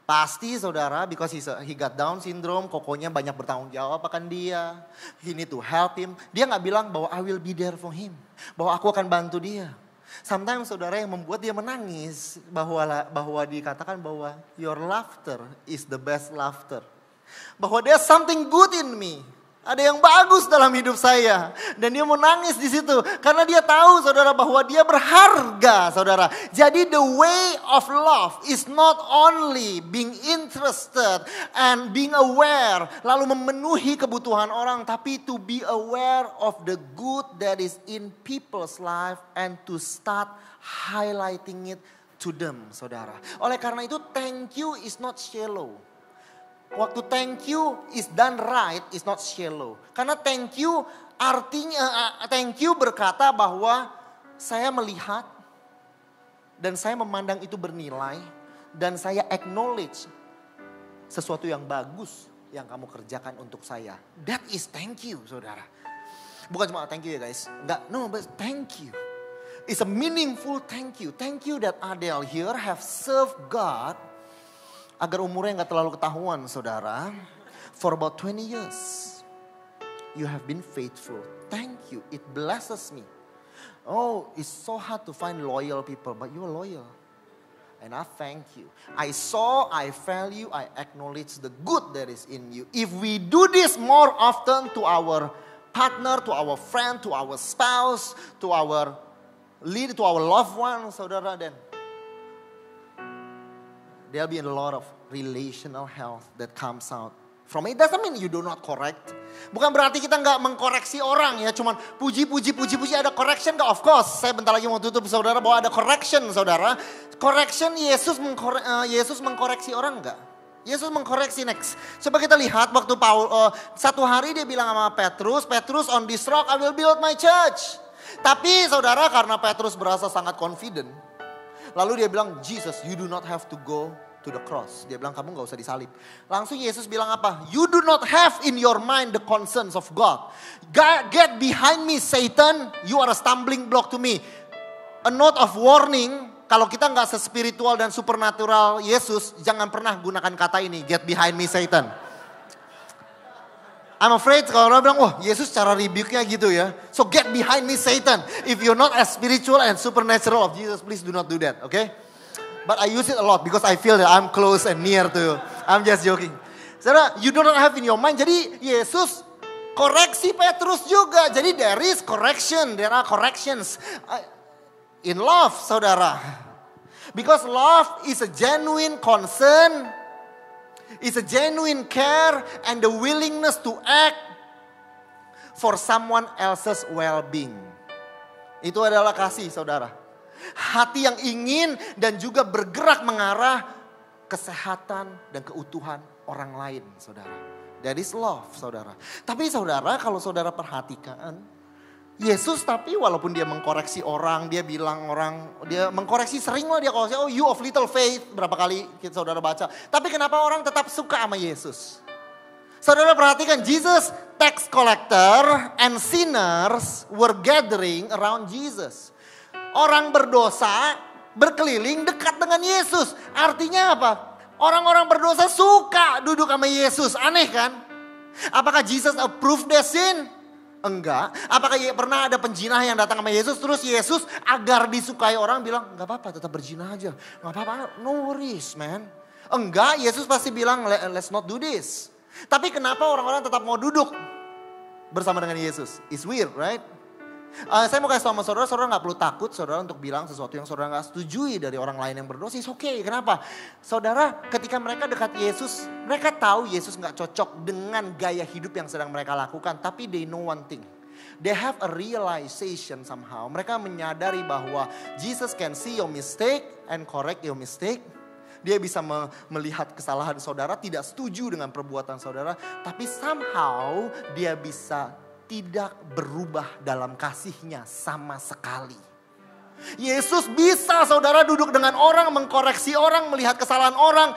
Pasti saudara, because he got Down syndrome, kokonya banyak bertanggung jawab akan dia. He need to help him. Dia nggak bilang bahwa I will be there for him. Bahwa aku akan bantu dia. Sometimes saudara yang membuat dia menangis bahwa dikatakan bahwa your laughter is the best laughter. Bahwa there's something good in me. Ada yang bagus dalam hidup saya. Dan dia menangis di situ. Karena dia tahu saudara bahwa dia berharga saudara. Jadi the way of love is not only being interested and being aware. Lalu memenuhi kebutuhan orang. Tapi to be aware of the good that is in people's life. And to start highlighting it to them saudara. Oleh karena itu thank you is not shallow. Waktu thank you is done right is not shallow. Karena thank you artinya thank you berkata bahwa saya melihat dan saya memandang itu bernilai dan saya acknowledge sesuatu yang bagus yang kamu kerjakan untuk saya. That is thank you, saudara. Bukan cuma thank you ya guys. Enggak, no, but thank you. It's a meaningful thank you. Thank you that Adele here have served God Agar umurnya gak terlalu ketahuan saudara. For about 20 years. You have been faithful. Thank you. It blesses me. Oh, it's so hard to find loyal people. But you are loyal. And I thank you. I saw, I value, I acknowledge the good that is in you. If we do this more often to our partner, to our friend, to our spouse, to our leader, to our loved one, saudara, then there'll be a lot of relational health that comes out from it. Doesn't mean you do not correct. Bukan berarti kita nggak mengkoreksi orang ya. Cuman puji. Ada correction nggak? Of course. Saya bentar lagi mau tutup saudara bahwa ada correction saudara. Correction Yesus mengkoreksi orang nggak? Yesus mengkoreksi next. Coba kita lihat waktu satu hari dia bilang sama Petrus on this rock I will build my church. Tapi saudara karena Petrus berasa sangat confident. Lalu dia bilang Jesus you do not have to go to the cross. Dia bilang kamu gak usah disalib. Langsung Yesus bilang apa? You do not have in your mind the concerns of God. Get behind me Satan. You are a stumbling block to me. A note of warning. Kalau kita gak sespiritual dan supernatural Yesus. Jangan pernah gunakan kata ini. Get behind me Satan. I'm afraid kalau orang bilang, Yesus cara rebuke-nya gitu ya. So get behind me Satan. If you're not as spiritual and supernatural of Jesus, please do not do that. Okay? But I use it a lot because I feel that I'm close and near to you. I'm just joking. Saudara, you do not have in your mind. Jadi Yesus koreksi Petrus juga. Jadi there is correction. There are corrections. In love, saudara. Because love is a genuine concern. It's a genuine care and the willingness to act for someone else's well-being. Itu adalah kasih, saudara. Hati yang ingin dan juga bergerak mengarah kesehatan dan keutuhan orang lain, saudara. That is love, saudara. Tapi saudara, kalau saudara perhatikan, Yesus tapi walaupun dia mengkoreksi orang, dia mengkoreksi sering lah dia kalau you of little faith, berapa kali kita saudara baca. Tapi kenapa orang tetap suka sama Yesus? Saudara perhatikan, Jesus, tax collector and sinners were gathering around Jesus. Orang berdosa berkeliling dekat dengan Yesus. Artinya apa? Orang-orang berdosa suka duduk sama Yesus. Aneh kan? Apakah Jesus approve their sin? Enggak. Apakah pernah ada penjinah yang datang sama Yesus? Terus Yesus agar disukai orang bilang, gak apa-apa tetap berzina aja. Gak apa-apa, no worries man. Enggak, Yesus pasti bilang let's not do this. Tapi kenapa orang-orang tetap mau duduk bersama dengan Yesus? It's weird, right? Saya mau kasih tahu sama saudara gak perlu takut saudara untuk bilang sesuatu yang saudara gak setujui dari orang lain yang berdosa. It's okay, kenapa? Saudara ketika mereka dekat Yesus, mereka tahu Yesus gak cocok dengan gaya hidup yang sedang mereka lakukan. Tapi they know one thing. They have a realization somehow. Mereka menyadari bahwa Jesus can see your mistake and correct your mistake. Dia bisa melihat kesalahan saudara, tidak setuju dengan perbuatan saudara. Tapi somehow dia bisa tidak berubah dalam kasihnya sama sekali. Yesus bisa saudara duduk dengan orang, mengkoreksi orang, melihat kesalahan orang,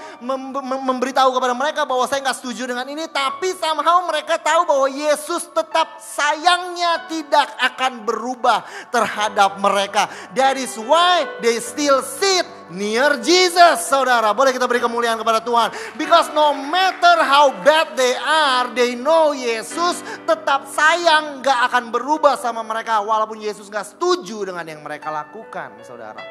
memberitahu kepada mereka bahwa saya gak setuju dengan ini. Tapi somehow mereka tahu bahwa Yesus tetap sayangnya tidak akan berubah terhadap mereka. That is why they still sit near Jesus, saudara. Boleh kita beri kemuliaan kepada Tuhan. Because no matter how bad they are, they know Yesus tetap sayang, gak akan berubah sama mereka. Walaupun Yesus gak setuju dengan yang mereka lakukan, saudara.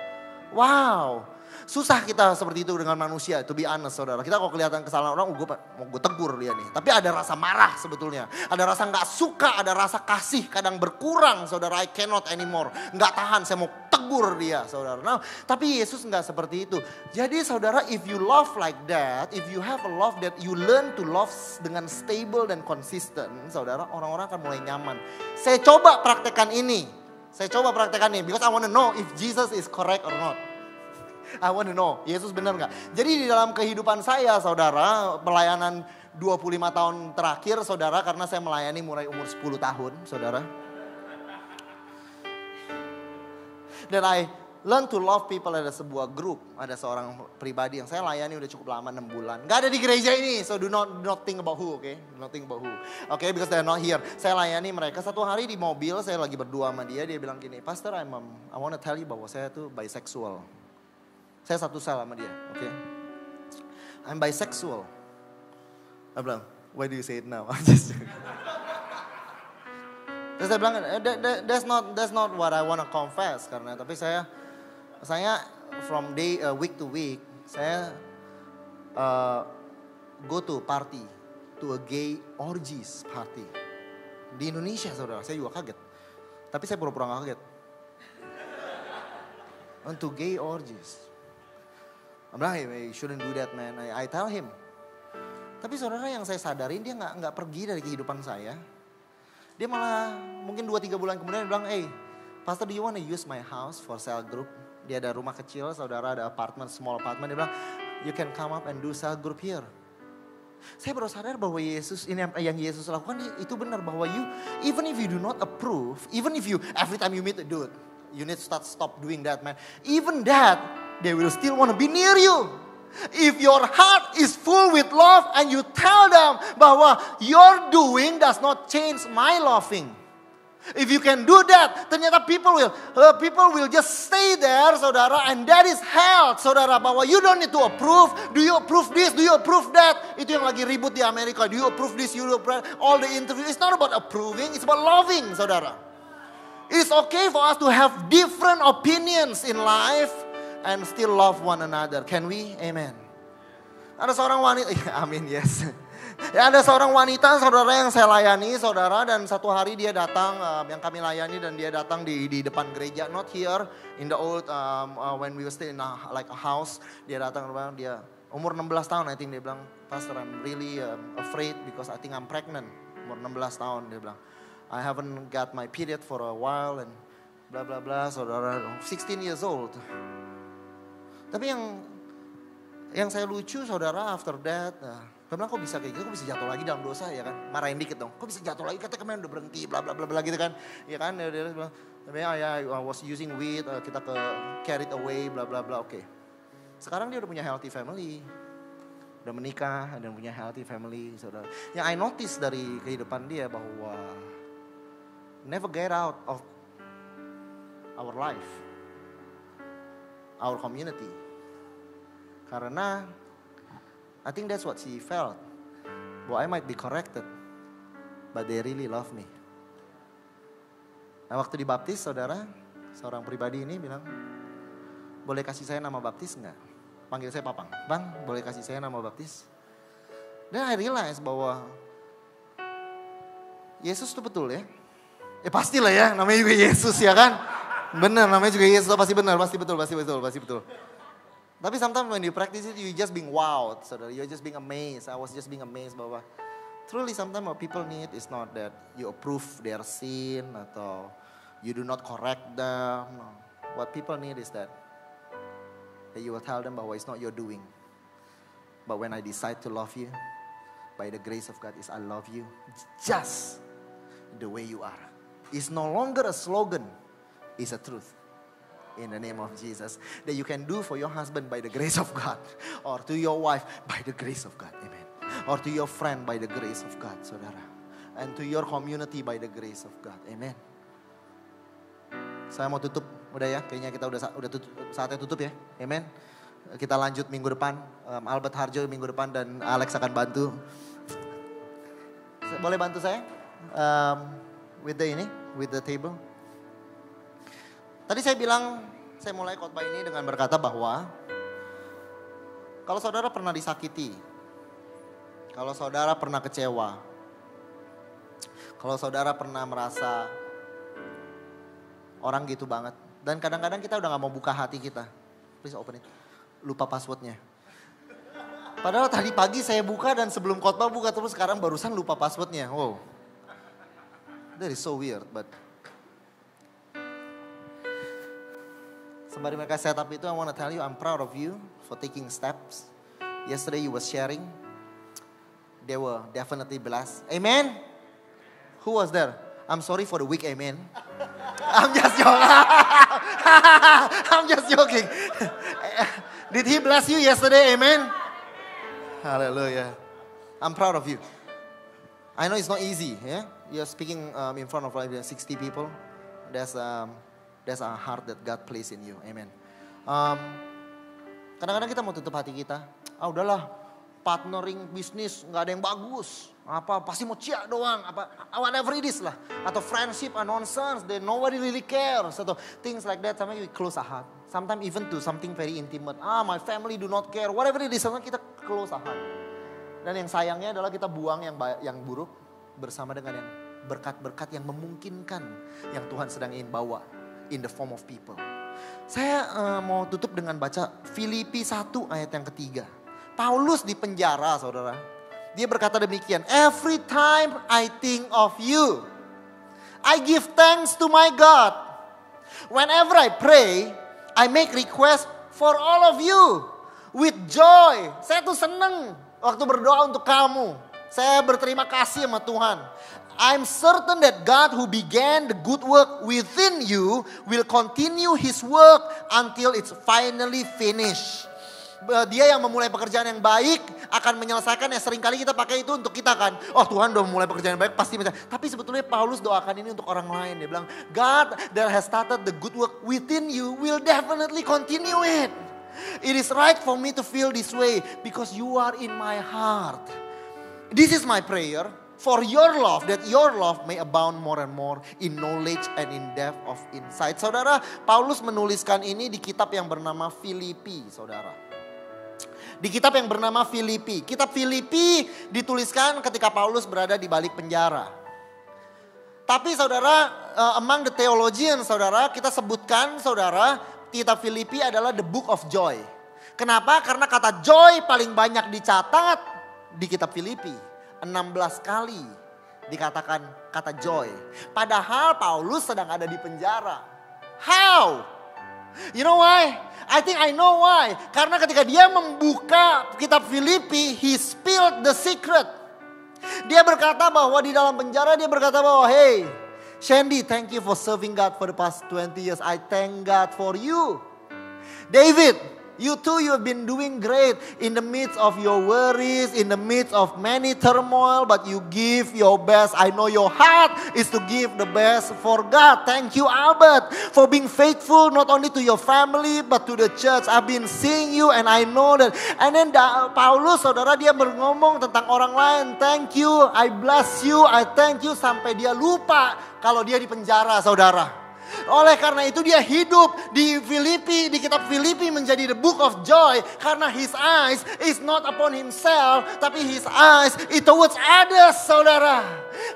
Wow, susah kita seperti itu dengan manusia, to be honest, saudara. Kita kalau kelihatan kesalahan orang, gue tegur dia nih. Tapi ada rasa marah sebetulnya. Ada rasa gak suka, ada rasa kasih. Kadang berkurang, saudara. I cannot anymore. Gak tahan, saya mau tegur dia, saudara. Nah, tapi Yesus gak seperti itu. Jadi saudara, if you love like that, if you have a love that you learn to love dengan stable dan consistent, saudara, orang-orang akan mulai nyaman. Saya coba praktekkan ini. Because I want to know if Jesus is correct or not. I want to know, Yesus benar gak? Jadi di dalam kehidupan saya, saudara, pelayanan 25 tahun terakhir, saudara, karena saya melayani mulai umur 10 tahun, saudara. Dan I learn to love people, ada sebuah grup, ada seorang pribadi yang saya layani udah cukup lama, 6 bulan. Gak ada di gereja ini, so do not think about who, okay? Do not think about who. Okay, because they're not here. Saya layani mereka, satu hari di mobil, saya lagi berdua sama dia bilang gini, Pastor, I want to tell you bahwa saya tuh bisexual. Saya satu sel sama dia, oke? I'm bisexual. Saya bilang, why do you say it now? Terus saya bilang, that's not what I want to confess. Karena tapi saya from week to week, saya go to party, to a gay orgies party. Di Indonesia saudara, saya juga kaget. Tapi saya pura-pura gak kaget. To gay orgies. I'm like, hey, you shouldn't do that man. I tell him. Tapi saudara yang saya sadarin dia nggak pergi dari kehidupan saya. Dia malah mungkin 2-3 bulan kemudian dia bilang, hey, Pastor, do you want to use my house for cell group? Dia ada rumah kecil, saudara ada apartemen, small apartment. Dia bilang, you can come up and do cell group here. Saya baru sadar bahwa Yesus, ini yang Yesus lakukan itu benar. Bahwa even if you do not approve, even if every time you meet a dude, you need to stop doing that man. Even that, they will still want to be near you. If your heart is full with love and you tell them bahwa your doing does not change my loving. If you can do that, ternyata people will just stay there, saudara, and that is health, saudara. Bahwa you don't need to approve. Do you approve this? Do you approve that? Itu yang lagi ribut di Amerika. Do you approve this? You approve all the interview. It's not about approving. It's about loving, saudara. It's okay for us to have different opinions in life and still love one another. Can we? Amen. Ada seorang wanita, amin, yes. Ya, ada seorang wanita, saudara, yang saya layani, saudara, dan satu hari dia datang, yang kami layani, dan dia datang di depan gereja, not here, in the old, when we were still in a house. Dia datang, dia umur 16 tahun, I think dia bilang, Pastor, I'm really afraid because I think I'm pregnant. Umur 16 tahun, dia bilang, I haven't got my period for a while, and bla bla bla, saudara, 16 years old. Tapi yang saya lucu, saudara, after that, dia bilang, kok bisa kayak gitu, kok bisa jatuh lagi dalam dosa, ya kan? Marahin dikit dong, kok bisa jatuh lagi, katanya kemarin udah berhenti, bla bla bla bla gitu kan. Ya kan, dia bilang, I was using weed, kita carried away, bla bla bla, oke. Sekarang dia udah punya healthy family, udah menikah, dan punya healthy family, saudara. Yang I notice dari kehidupan dia bahwa never get out of our life, our community. Karena I think that's what she felt. Well, I might be corrected, but they really love me. Nah, waktu dibaptis, saudara, seorang pribadi ini bilang, boleh kasih saya nama baptis enggak? Panggil saya Papang. Bang, boleh kasih saya nama baptis? Dan I realize bahwa Yesus itu betul ya. Ya pastilah ya, namanya juga Yesus ya kan. Benar, namanya juga Yesus, pasti benar, pasti betul. Tapi sometimes when you practice it, you just being wowed, saudara. You're just being amazed. I was just being amazed bahwa truly sometimes what people need is not that you approve their sin atau you do not correct them. No. What people need is that you will tell them bahwa it's not your doing. But when I decide to love you, by the grace of God, is I love you just the way you are. It's no longer a slogan, it's a truth. In the name of Jesus, that you can do for your husband by the grace of God, or to your wife by the grace of God, amen. Or to your friend by the grace of God, saudara, and to your community by the grace of God, amen. Saya mau tutup, udah ya, kayaknya kita udah saatnya tutup ya, amen. Kita lanjut minggu depan, Albert Harjo minggu depan dan Alex akan bantu. Boleh bantu saya with the table. Tadi saya bilang, saya mulai khotbah ini dengan berkata bahwa kalau saudara pernah disakiti, kalau saudara pernah kecewa, kalau saudara pernah merasa orang gitu banget, dan kadang-kadang kita udah gak mau buka hati kita, please open it, lupa passwordnya. Padahal tadi pagi saya buka dan sebelum khotbah buka terus, sekarang barusan lupa passwordnya, wow. That is so weird, but sembari mereka set up itu, I want to tell you, I'm proud of you for taking steps. Yesterday you were sharing. They were definitely blessed. Amen? Who was there? I'm sorry for the weak amen. I'm just joking. Did he bless you yesterday? Amen? Hallelujah. I'm proud of you. I know it's not easy. Yeah? You're speaking in front of like 60 people. There's a heart that God placed in you. Amen. Kadang-kadang kita mau tutup hati kita. Udahlah, partnering bisnis nggak ada yang bagus. Apa pasti mau cia doang, whatever it is lah. Atau friendship are nonsense, they nobody really cares. Atau things like that, sometimes we close our heart. Sometimes even to something very intimate. My family do not care, whatever it is, sometimes kita close our heart. Dan yang sayangnya adalah kita buang yang buruk bersama dengan yang berkat-berkat yang memungkinkan yang Tuhan sedang ingin bawa in the form of people. Saya mau tutup dengan baca Filipi 1 ayat yang ketiga. Paulus di penjara, saudara. Dia berkata demikian, every time I think of you, I give thanks to my God. Whenever I pray, I make request for all of you with joy. Saya tuh seneng waktu berdoa untuk kamu. Saya berterima kasih sama Tuhan. I'm certain that God who began the good work within you will continue his work until it's finally finished. Dia yang memulai pekerjaan yang baik akan menyelesaikan. Ya seringkali kita pakai itu untuk kita kan. Oh Tuhan udah memulai pekerjaan yang baik pasti. Tapi sebetulnya Paulus doakan ini untuk orang lain. Dia bilang God that has started the good work within you will definitely continue it. It is right for me to feel this way because you are in my heart. This is my prayer for your love, that your love may abound more and more in knowledge and in depth of insight. Saudara, Paulus menuliskan ini di kitab yang bernama Filipi, saudara. Di kitab yang bernama Filipi. Kitab Filipi dituliskan ketika Paulus berada di balik penjara. Tapi saudara, among the theologians, saudara, kita sebutkan, saudara, kitab Filipi adalah the book of joy. Kenapa? Karena kata joy paling banyak dicatat di kitab Filipi. 16 kali dikatakan kata joy. Padahal Paulus sedang ada di penjara. How? You know why? I think I know why. Karena ketika dia membuka kitab Filipi, he spilled the secret. Dia berkata bahwa di dalam penjara dia berkata bahwa, hey, Shandy, thank you for serving God for the past 20 years. I thank God for you. David, you too, you have been doing great in the midst of your worries, in the midst of many turmoil, but you give your best. I know your heart is to give the best for God. Thank you, Albert, for being faithful not only to your family, but to the church. I've been seeing you and I know that. And then Paulus, saudara, dia ngomong tentang orang lain. Thank you, I bless you, I thank you. Sampai dia lupa kalau dia di penjara, saudara. Oleh karena itu dia hidup di Filipi, di kitab Filipi menjadi the book of joy. Karena his eyes is not upon himself, tapi his eyes is towards others, saudara.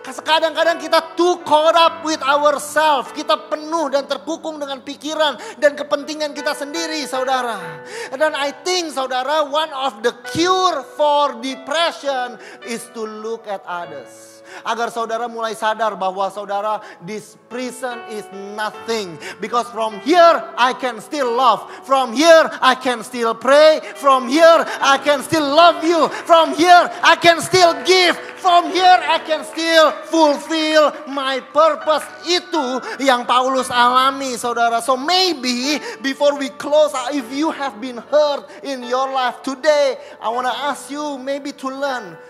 Kadang-kadang kita too caught up with ourselves. Kita penuh dan terkukung dengan pikiran dan kepentingan kita sendiri, saudara. Dan I think, saudara, one of the cure for depression is to look at others. Agar saudara mulai sadar bahwa saudara, this prison is nothing. Because from here I can still love. From here I can still pray. From here I can still love you. From here I can still give. From here I can still fulfill my purpose. Itu yang Paulus alami, saudara. So maybe before we close, if you have been hurt in your life today, I want to ask you maybe to learn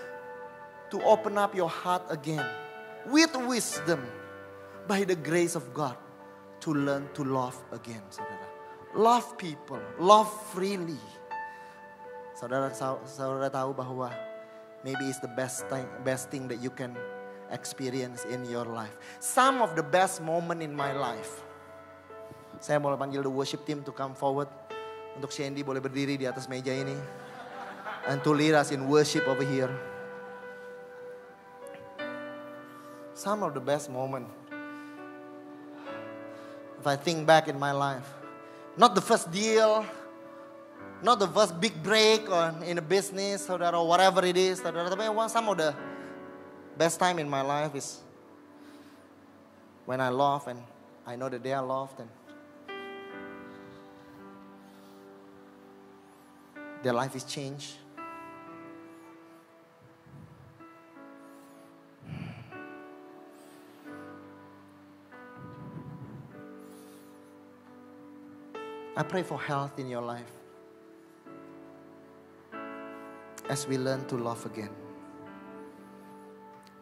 to open up your heart again with wisdom by the grace of God to learn to love again, saudara. Love people, love freely. Saudara tahu bahwa maybe it's the best thing that you can experience in your life. Some of the best moment in my life. Saya mau panggil the worship team to come forward. Untuk Shandy boleh berdiri di atas meja ini. And to lead us in worship over here. Some of the best moment. If I think back in my life. Not the first deal. Not the first big break or in a business, saudara, or whatever it is, saudara. Tapi some of the best time in my life is when I love and I know that they are loved and their life is changed. I pray for health in your life as we learn to love again.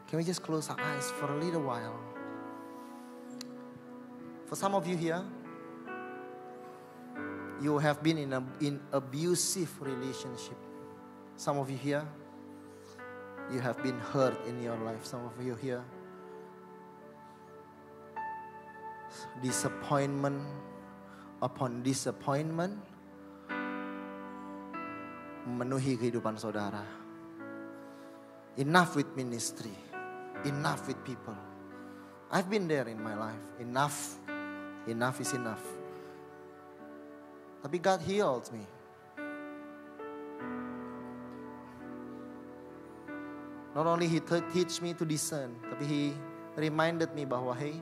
Can we just close our eyes for a little while? For some of you here, you have been in abusive relationship. Some of you here, you have been hurt in your life. Some of you here, disappointment upon disappointment memenuhi kehidupan saudara. Enough with ministry. Enough with people. I've been there in my life. Enough. Enough is enough. Tapi God healed me. Not only He teach me to discern, tapi He reminded me bahwa, hey,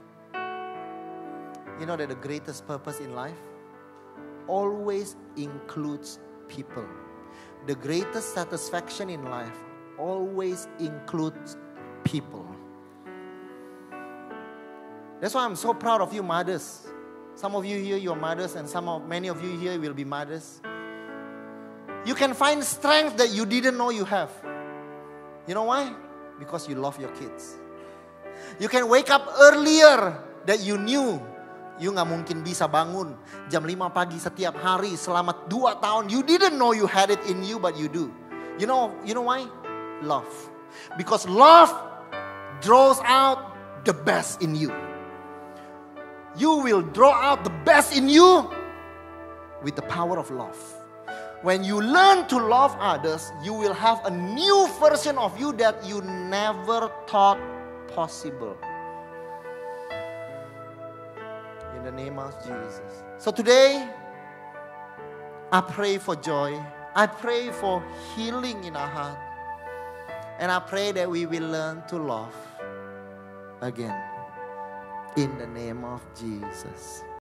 you know that the greatest purpose in life always includes people. The greatest satisfaction in life always includes people. That's why I'm so proud of you mothers. Some of you here, you're mothers, and many of you here will be mothers. You can find strength that you didn't know you have. You know why? Because you love your kids. You can wake up earlier that you knew. You gak mungkin bisa bangun jam 5 pagi setiap hari selama 2 tahun. You didn't know you had it in you, but you do. You know why? Love. Because love draws out the best in you. You will draw out the best in you with the power of love. When you learn to love others, you will have a new version of you that you never thought possible. In the name of Jesus. So today, I pray for joy. I pray for healing in our heart. And I pray that we will learn to love again. In the name of Jesus.